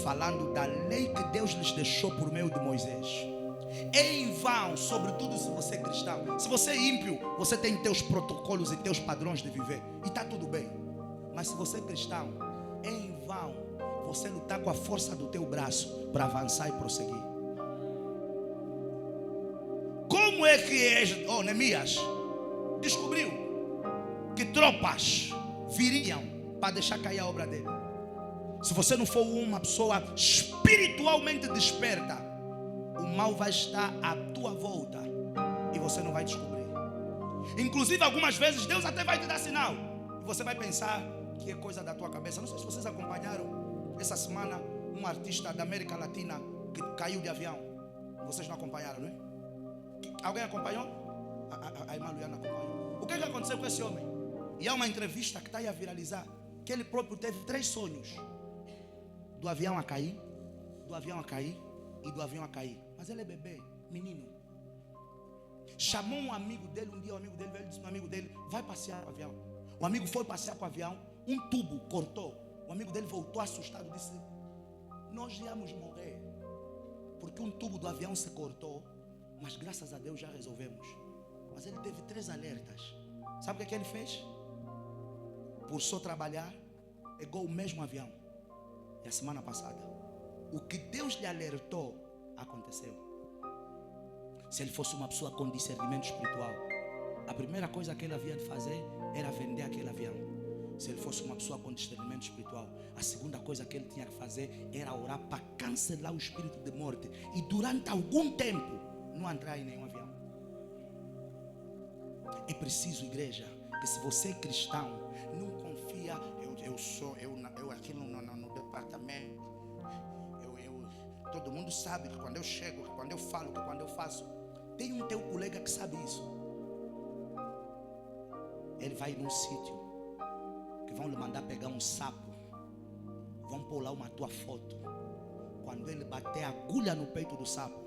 A: falando da lei que Deus lhes deixou por meio de Moisés. Em vão, sobretudo se você é cristão. Se você é ímpio, você tem teus protocolos e teus padrões de viver, e está tudo bem. Mas se você é cristão, em vão você lutar com a força do teu braço para avançar e prosseguir. Como é que Neemias descobriu que tropas viriam para deixar cair a obra dele? Se você não for uma pessoa espiritualmente desperta, o mal vai estar à tua volta e você não vai descobrir. Inclusive algumas vezes Deus até vai te dar sinal e você vai pensar que é coisa da tua cabeça. Não sei se vocês acompanharam essa semana um artista da América Latina que caiu de avião. Vocês não acompanharam, não é? Alguém acompanhou? A irmã Luiana acompanhou. O que aconteceu com esse homem? E há uma entrevista que está aí a viralizar, que ele próprio teve 3 sonhos: do avião a cair, do avião a cair e do avião a cair. Mas ele é bebê, menino. Chamou um amigo dele, um dia o amigo dele veio e disse para o amigo dele: vai passear com o avião. O amigo foi passear com o avião, um tubo cortou. O amigo dele voltou assustado e disse: nós íamos morrer, porque um tubo do avião se cortou, mas graças a Deus já resolvemos. Mas ele teve 3 alertas. Sabe o que ele fez? Por só trabalhar, pegou o mesmo avião. E a semana passada, o que Deus lhe alertou aconteceu. Se ele fosse uma pessoa com discernimento espiritual, a primeira coisa que ele havia de fazer era vender aquele avião. Se ele fosse uma pessoa com discernimento espiritual, a segunda coisa que ele tinha que fazer era orar para cancelar o espírito de morte e durante algum tempo não entrar em nenhum avião. É preciso, igreja, que se você é cristão, não confia: eu aqui no departamento, todo mundo sabe que quando eu chego, que quando eu falo, que quando eu faço. Tem um teu colega que sabe isso. Ele vai num sítio que vão lhe mandar pegar um sapo, vão pôr lá uma tua foto. Quando ele bater a agulha no peito do sapo,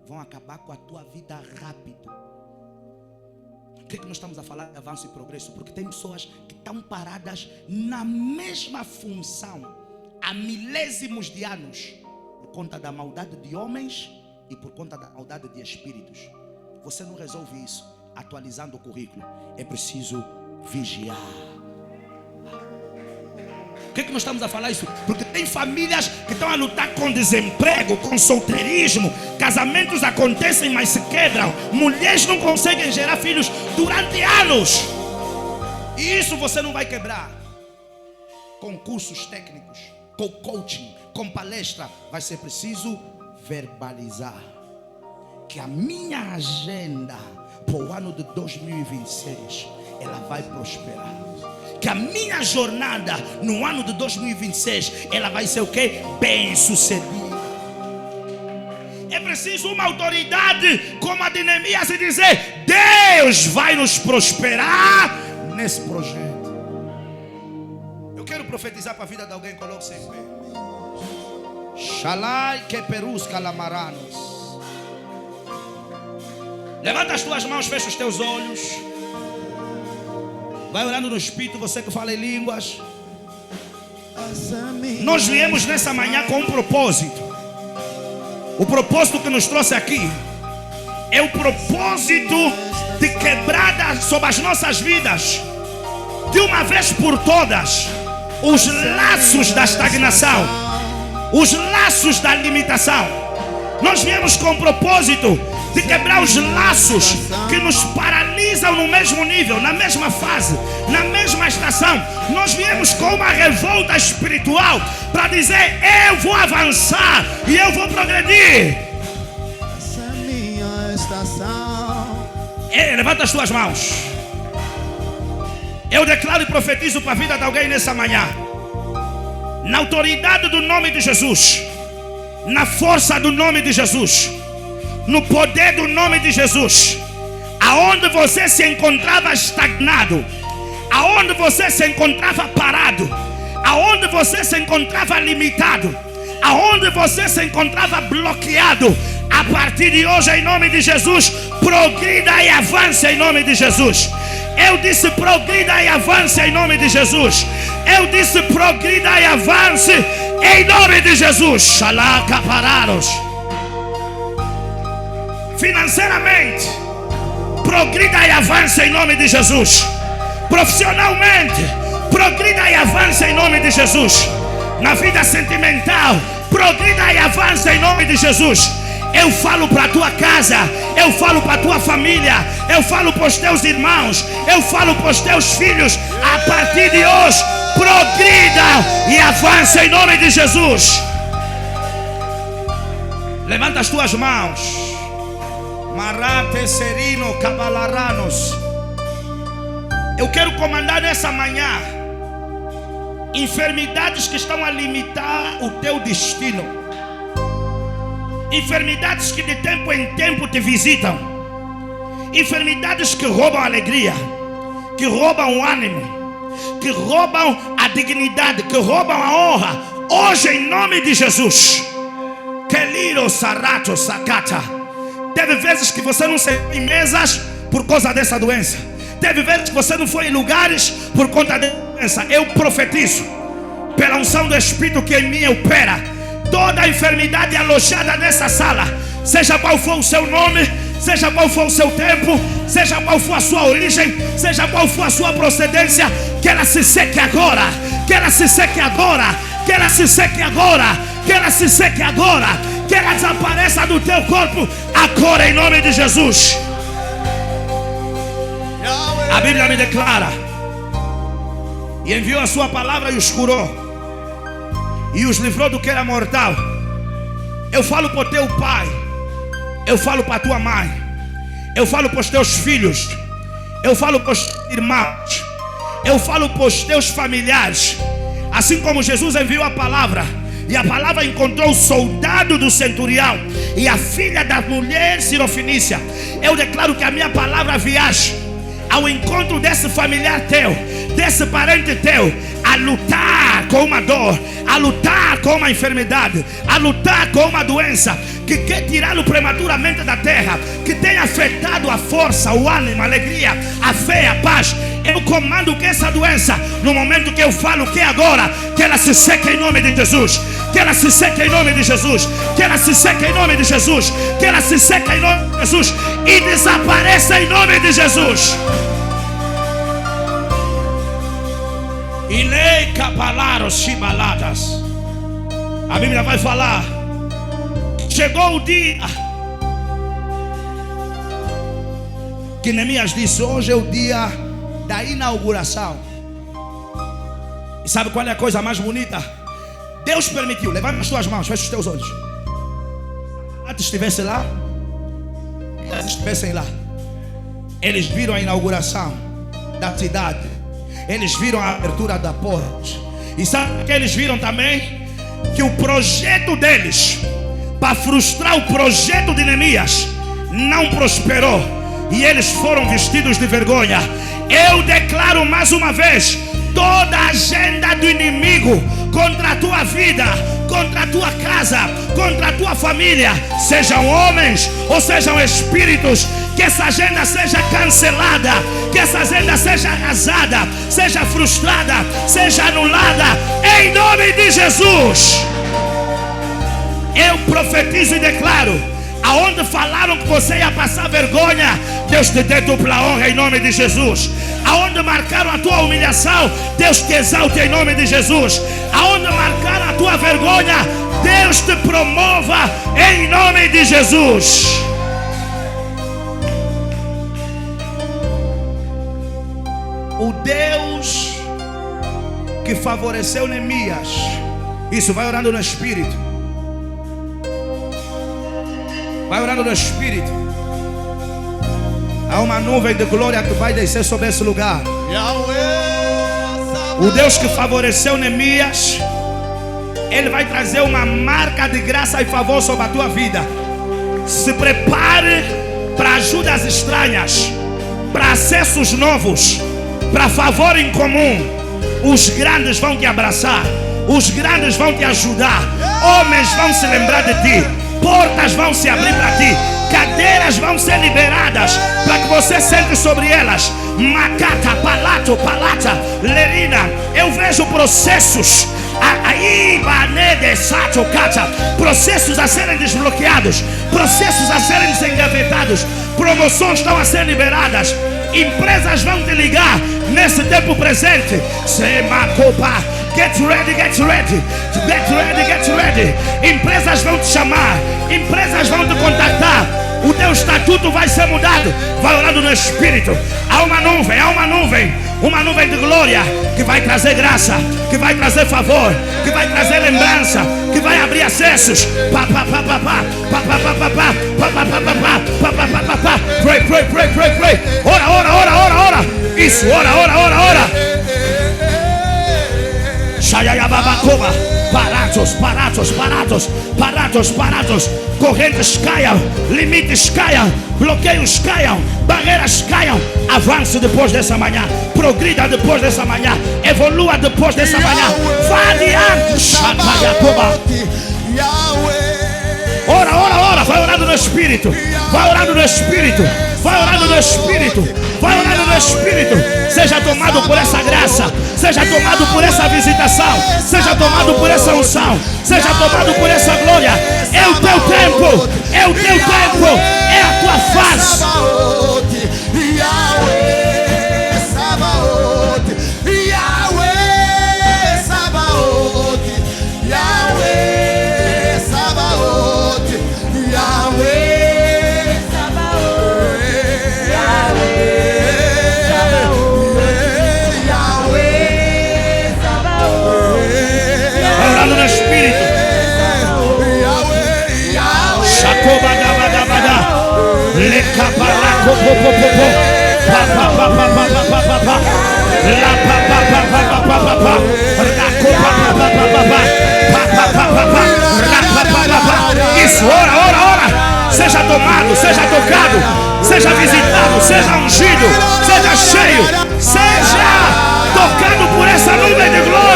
A: vão acabar com a tua vida rápido. Por que nós estamos a falar de avanço e progresso? Porque tem pessoas que estão paradas na mesma função há milésimos de anos, por conta da maldade de homens e por conta da maldade de espíritos. Você não resolve isso atualizando o currículo. É preciso vigiar. Por que nós estamos a falar isso? Porque tem famílias que estão a lutar com desemprego, com solteirismo. Casamentos acontecem, mas se quebram. Mulheres não conseguem gerar filhos durante anos. E isso você não vai quebrar com cursos técnicos, com coaching, com palestra. Vai ser preciso verbalizar que a minha agenda para o ano de 2026, ela vai prosperar. Que a minha jornada no ano de 2026, ela vai ser o quê? Bem sucedida. É preciso uma autoridade como a de Neemias e dizer: Deus vai nos prosperar nesse projeto. Eu quero profetizar para a vida de alguém. Coloque-se em pé. Shalai que perus calamaranos. Levanta as tuas mãos, fecha os teus olhos. Vai orando no Espírito, você que fala em línguas. Nós viemos nessa manhã com um propósito. O propósito que nos trouxe aqui é o propósito de quebrada sobre as nossas vidas, de uma vez por todas, os laços da estagnação, os laços da limitação. Nós viemos com o propósito de quebrar os laços que nos paralisam no mesmo nível, na mesma fase, na mesma estação. Nós viemos com uma revolta espiritual para dizer: eu vou avançar e eu vou progredir.
D: Essa é minha estação.
A: Levanta as tuas mãos. Eu declaro e profetizo para a vida de alguém nessa manhã, na autoridade do nome de Jesus, na força do nome de Jesus, no poder do nome de Jesus. Aonde você se encontrava estagnado, aonde você se encontrava parado, aonde você se encontrava limitado, aonde você se encontrava bloqueado, a partir de hoje, em nome de Jesus, progrida e avance em nome de Jesus. Eu disse: progrida e avance em nome de Jesus. Eu disse: progrida e avance em nome de Jesus. Xalaca parados. Financeiramente, progrida e avance em nome de Jesus. Profissionalmente, progrida e avance em nome de Jesus. Na vida sentimental, progrida e avance em nome de Jesus. Eu falo para a tua casa, eu falo para a tua família, eu falo para os teus irmãos, eu falo para os teus filhos. A partir de hoje, progrida e avance em nome de Jesus. Levanta as tuas mãos. Marate serino cabalaranos. Eu quero comandar nessa manhã enfermidades que estão a limitar o teu destino, enfermidades que de tempo em tempo te visitam, enfermidades que roubam a alegria, que roubam o ânimo, que roubam a dignidade, que roubam a honra. Hoje, em nome de Jesus, Keliro Sarato Sakata. Teve vezes que você não sentou em mesas por causa dessa doença. Teve vezes que você não foi em lugares por conta dessa doença. Eu profetizo, pela unção do Espírito que em mim opera, toda a enfermidade alojada nessa sala, seja qual for o seu nome, seja qual for o seu tempo, seja qual for a sua origem, seja qual for a sua procedência, que ela se seque agora, que ela se seque agora, que ela se seque agora, que ela se seque agora, que ela desapareça do teu corpo agora, em nome de Jesus. A Bíblia me declara: e enviou a sua palavra e os curou, e os livrou do que era mortal. Eu falo para o teu pai, eu falo para a tua mãe, eu falo para os teus filhos, eu falo para os teus irmãos, eu falo para os teus familiares. Assim como Jesus enviou a palavra, e a palavra encontrou o soldado do centurião e a filha da mulher sirofenícia, eu declaro que a minha palavra viaje ao encontro desse familiar teu, desse parente teu, a lutar com uma dor, a lutar com uma enfermidade, a lutar com uma doença que quer tirá-lo prematuramente da terra, que tem afetado a força, o ânimo, a alegria, a fé, a paz. Eu comando que essa doença, no momento que eu falo que é agora, que ela se seque em nome de Jesus, que ela se seque em nome de Jesus, que ela se seque em nome de Jesus, que ela se seque em nome de Jesus e desapareça em nome de Jesus. E lei capalaros chibaladas. A Bíblia vai falar. Chegou o dia que Neemias disse: hoje é o dia da inauguração. E sabe qual é a coisa mais bonita? Deus permitiu. Levanta as tuas mãos, fecha os teus olhos. Antes estivessem lá, eles viram a inauguração da cidade. Eles viram a abertura da porta. E sabe o que eles viram também? Que o projeto deles para frustrar o projeto de Neemias não prosperou. E eles foram vestidos de vergonha. Eu declaro mais uma vez: toda a agenda do inimigo contra a tua vida, contra a tua casa, contra a tua família, sejam homens ou sejam espíritos, que essa agenda seja cancelada, que essa agenda seja arrasada, seja frustrada, seja anulada, em nome de Jesus. Eu profetizo e declaro: aonde falaram que você ia passar vergonha, Deus te dê dupla honra em nome de Jesus. Aonde marcaram a tua humilhação, Deus te exalte em nome de Jesus. Aonde marcaram a tua vergonha, Deus te promova em nome de Jesus. O Deus que favoreceu Neemias, isso, vai orando no Espírito. Vai orando no Espírito. Há uma nuvem de glória que vai descer sobre esse lugar. O Deus que favoreceu Neemias, Ele vai trazer uma marca de graça e favor sobre a tua vida. Se prepare para ajudas estranhas, para acessos novos, para favor em comum. Os grandes vão te abraçar, os grandes vão te ajudar, homens vão se lembrar de ti, portas vão se abrir para ti, cadeiras vão ser liberadas para que você sente sobre elas. Macata, palato, palata, lerina. Eu vejo processos processos a serem desbloqueados, processos a serem desengavetados, promoções estão a ser liberadas, empresas vão te ligar nesse tempo presente. Get ready, get ready, get ready, get ready. Empresas vão te chamar, empresas vão te contactar. O teu estatuto vai ser mudado. Vai orando no Espírito. Há uma nuvem de glória que vai trazer graça, que vai trazer favor, que vai trazer lembrança, que vai abrir acessos. Pray, pray, pray, pray, pray. Ora. Isso, ora. Shayayababacoba. Paratos. Correntes caiam, limites caiam, bloqueios caiam, barreiras caiam. Avance depois dessa manhã, progrida depois dessa manhã, evolua depois dessa manhã. Vá adiante. Shatayacoba. Ora, vai orando no Espírito. Vai orando no Espírito. Vai orando no Espírito. Vai orando no Espírito. Seja tomado por essa graça. Seja tomado por essa visitação. Seja tomado por essa unção. Seja tomado por essa glória. É o teu tempo. É o teu tempo. É a tua fase. Isso, ora. Seja tomado, seja tocado, seja visitado, seja ungido, seja cheio, seja tocado por essa nuvem de glória.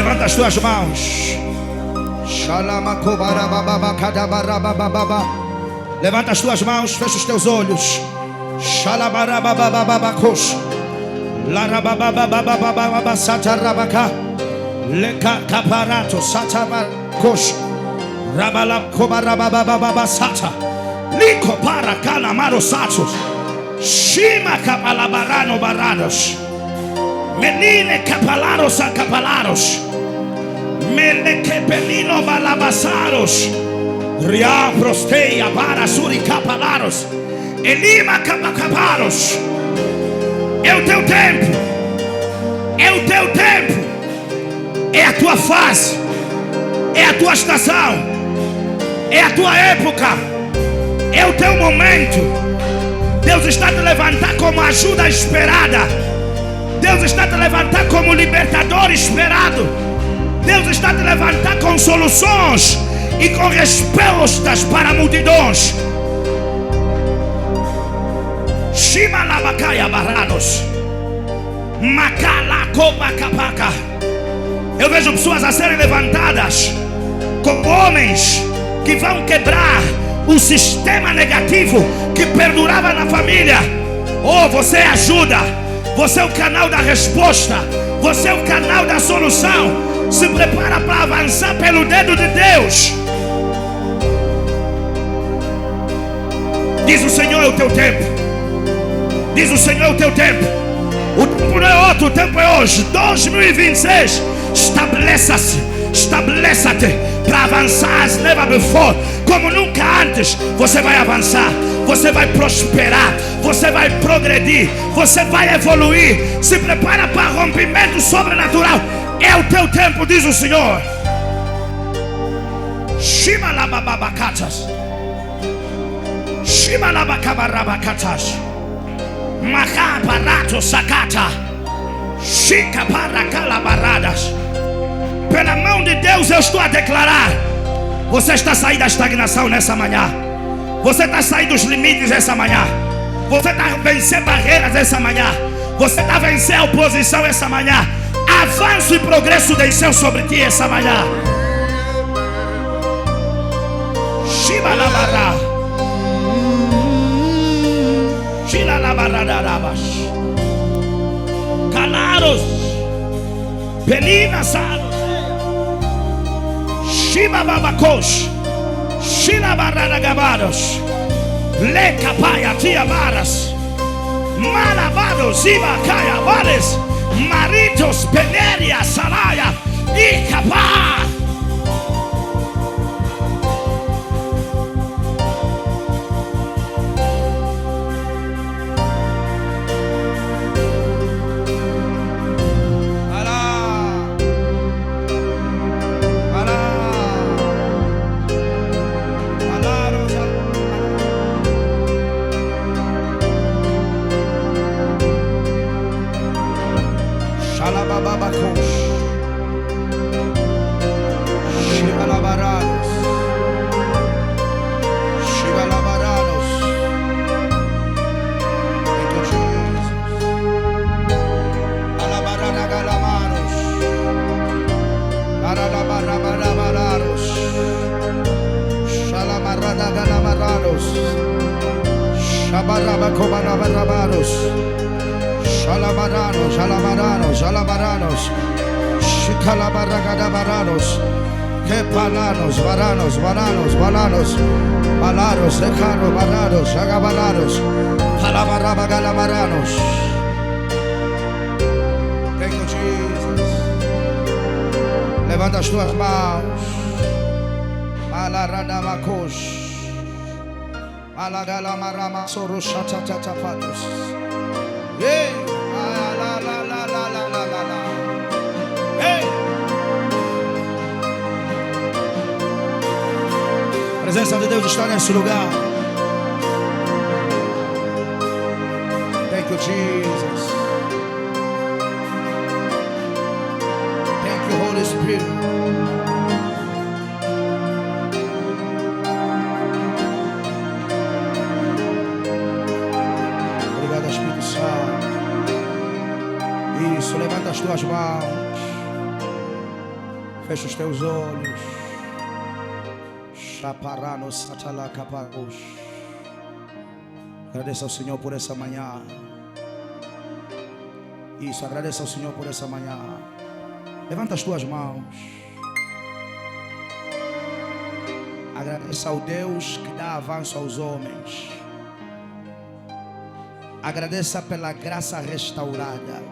A: Levanta as tuas mãos. Levanta as tuas mãos, fecha os teus olhos. Liko para calamaro satos. Shima capalabarano barados. Menine capalaros a capalaros. Melekepelino balabasaros. Ria prosteia para suri capalaros. Elima capacaparos. É o teu tempo. É o teu tempo. É a tua fase. É a tua estação. É a tua época. É o teu momento. Deus está te levantar como ajuda esperada. Deus está te levantar como libertador esperado. Deus está te levantar com soluções e com respostas para multidões. Shimalabacaya barados. Macalacopacapaka. Eu vejo pessoas a serem levantadas como homens que vão quebrar o sistema negativo que perdurava na família. Oh, você ajuda. Você é o canal da resposta. Você é o canal da solução. Se prepara para avançar pelo dedo de Deus. Diz o Senhor, é o teu tempo. Diz o Senhor, é o teu tempo. O tempo não é outro, o tempo é hoje. 2026. Estabeleça-se. Estabeleça-te para avançar as never before. Como nunca antes. Você vai avançar. Você vai prosperar. Você vai progredir. Você vai evoluir. Se prepara para rompimento sobrenatural. É o teu tempo, diz o Senhor. Shimalabababakatas. Shimalabakabarabakatas. Macaparato sakata. Chicaparacalabaradas. Pela mão de Deus eu estou a declarar. Você está saindo da estagnação nessa manhã. Você está saindo dos limites essa manhã. Você está a vencer barreiras essa manhã. Você está a vencer a oposição essa manhã. Avanço e progresso desceu sobre ti essa manhã. Shibalabara. Shilalabarabas. Calaros. Pelinasaros. Shibababakos. Shilabaragabaros. Lekapaya tiamaras. Malabados ibakaya vales. Maritos peneria salaya. Ikapa. Thank you, Jesus. Levanta as tuas mãos. Malaradamakosh. Malagalamarama soroshatatapatos. Hey! La la la la la la la la. Hey! A presença de Deus está nesse lugar. Thank you, Jesus. Thank you, Holy Spirit. Obrigado, Espírito Santo. Isso, levanta as tuas mãos. Fecha os teus olhos. Chaparano satalacaparos. Agradeça ao Senhor por essa manhã. Isso, agradeça ao Senhor por essa manhã. Levanta as tuas mãos. Agradeça ao Deus que dá avanço aos homens. Agradeça pela graça restaurada,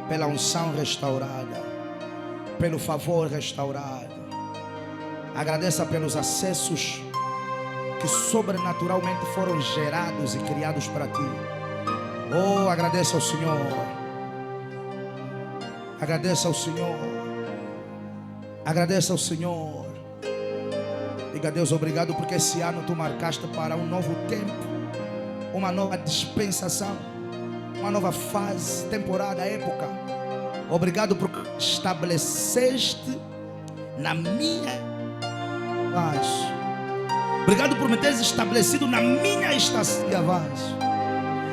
A: pela unção restaurada, pelo favor restaurado. Agradeça pelos acessos que sobrenaturalmente foram gerados e criados para ti. Oh, agradeça ao Senhor. Agradeça ao Senhor. Agradeça ao Senhor. Diga a Deus obrigado porque esse ano tu marcaste para um novo tempo, uma nova dispensação, uma nova fase, temporada, época. Obrigado porque estabeleceste na minha avanço. Obrigado por me teres estabelecido na minha estação de avanço.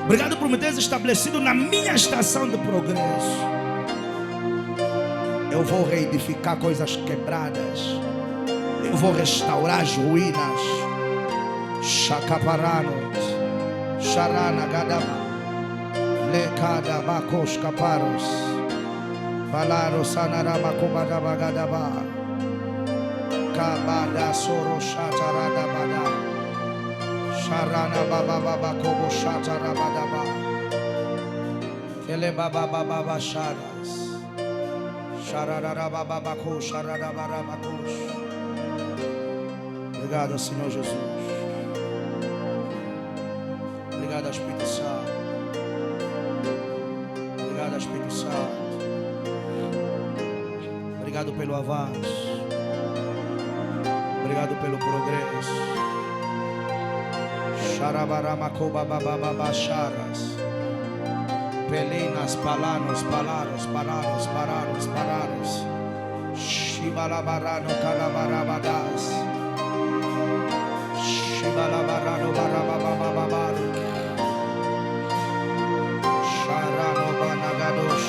A: Obrigado por me teres estabelecido na minha estação de progresso. Eu vou reedificar coisas quebradas. Eu vou restaurar as ruínas. Chacaparanot, Charana Gadaba, Lekada Bakos Caparos, Valaros Sanarama Kubadaba Gadaba, Kabada Soro Shatarada Bada, Sharana Baba Baba Kobo Shatarabadaba, Ele Baba Baba Sharas. Obrigado, Senhor Jesus. Obrigado, Espírito Santo. Obrigado, Espírito Santo. Obrigado pelo avanço. Obrigado pelo progresso. Xarabaramacoba bababa charas. Pelinas, palanos, pararos. Shibalabarano, calabarabadas. Shibalabarano, barababababaru. Sharano, banagados.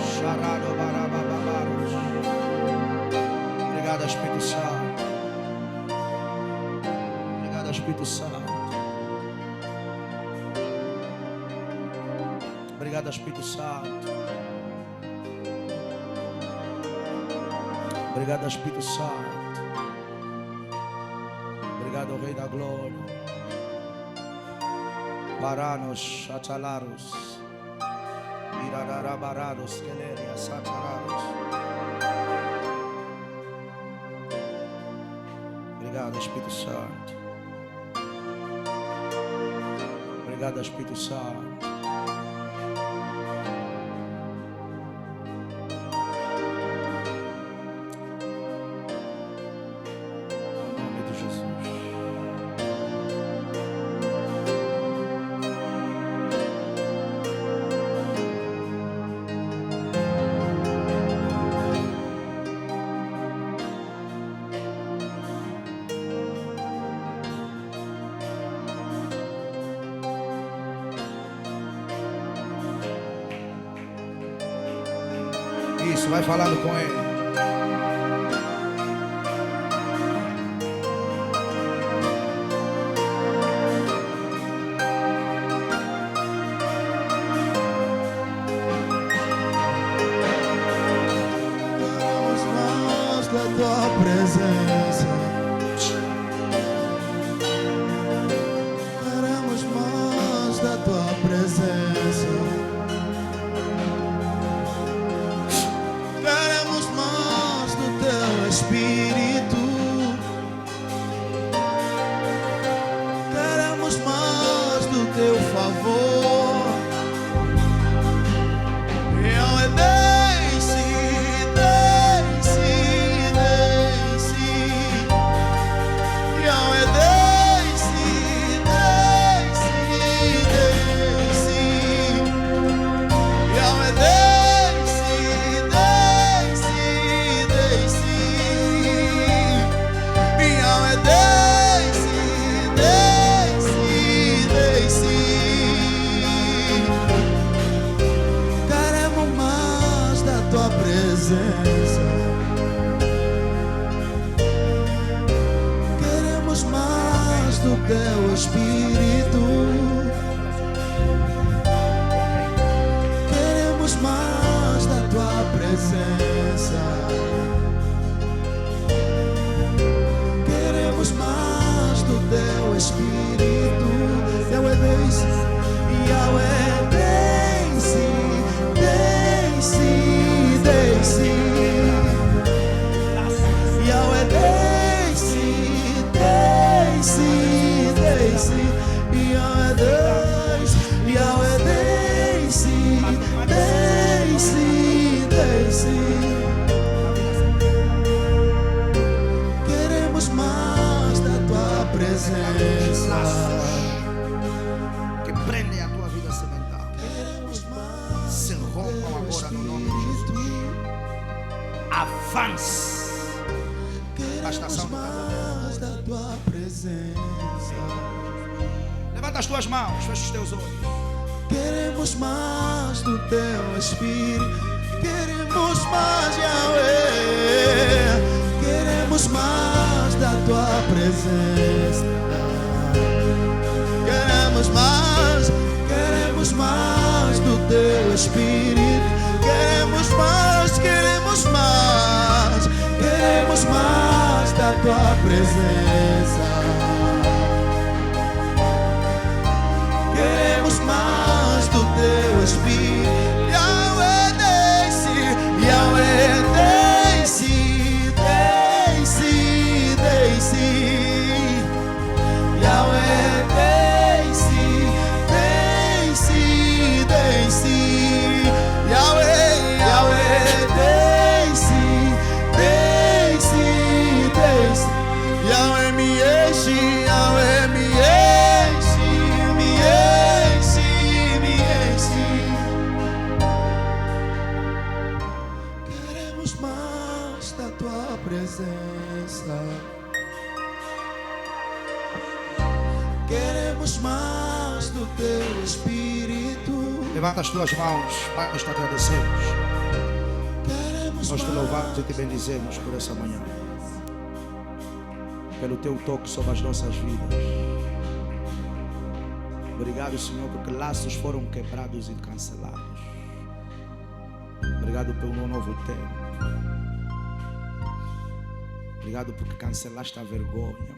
A: Sharano, barabababarus. Obrigado, Espírito Santo. Obrigado, Espírito Santo. Obrigado, Espírito Santo. Obrigado, Espírito Santo. Obrigado, Rei da Glória. Paranos, Chachalaros, Irarabarados, Queleria, Satararos. Obrigado, Espírito Santo. Obrigado, Espírito Santo. Isso, vai falando com ele.
D: As mãos da tua presença. Queremos mãos da tua presença. Queremos mãos do teu Espírito. Queremos mãos do teu favor. Eu é desce. Eu é desce. Eu é desce. presença. Queremos mais do teu Espírito. Queremos mais da tua presença. Queremos mais do teu Espírito. Yahweh desce, Yahweh desce, desce, desce. Yahweh desce, desce, desce. Yahweh desce, Yahweh desce, desce, desce. Queremos mais da tua presença.
A: Que prendem a tua vida semental se rompam agora no nome de Jesus. Avance. A estação do
D: Mais da tua presença.
A: Levanta as tuas mãos, fecha os teus olhos.
D: Queremos mais do teu Espírito. Queremos mais, Yahweh. Queremos mais da tua presença. Queremos mais do teu Espírito. Queremos mais, queremos mais. Queremos mais da tua presença. Queremos mais do teu Espírito. Yahweh desce, Yahweh desce, desce, desce. Yahweh desce, desce, desce. Yahweh, Yahweh desce, desce, desce. Yahweh me enche, Yahweh me enche, me enche, me enche. Queremos mais da tua presença. Queremos mais do teu Espírito.
A: Levanta as tuas mãos, Pai, nós te agradecemos.
D: Queremos
A: Nós te
D: mais.
A: louvamos e te bendizemos por essa manhã, pelo teu toque sobre as nossas vidas. Obrigado, Senhor, porque laços foram quebrados e cancelados. Obrigado pelo novo tempo. Obrigado porque cancelaste a vergonha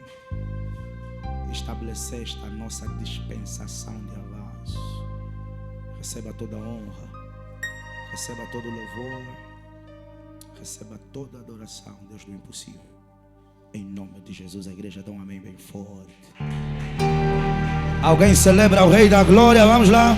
A: e estabeleceste a nossa dispensação de avanço. Receba toda a honra, receba todo o louvor, receba toda a adoração, Deus do impossível. Em nome de Jesus, a igreja dá um amém bem forte. Alguém celebra o Rei da Glória? Vamos lá.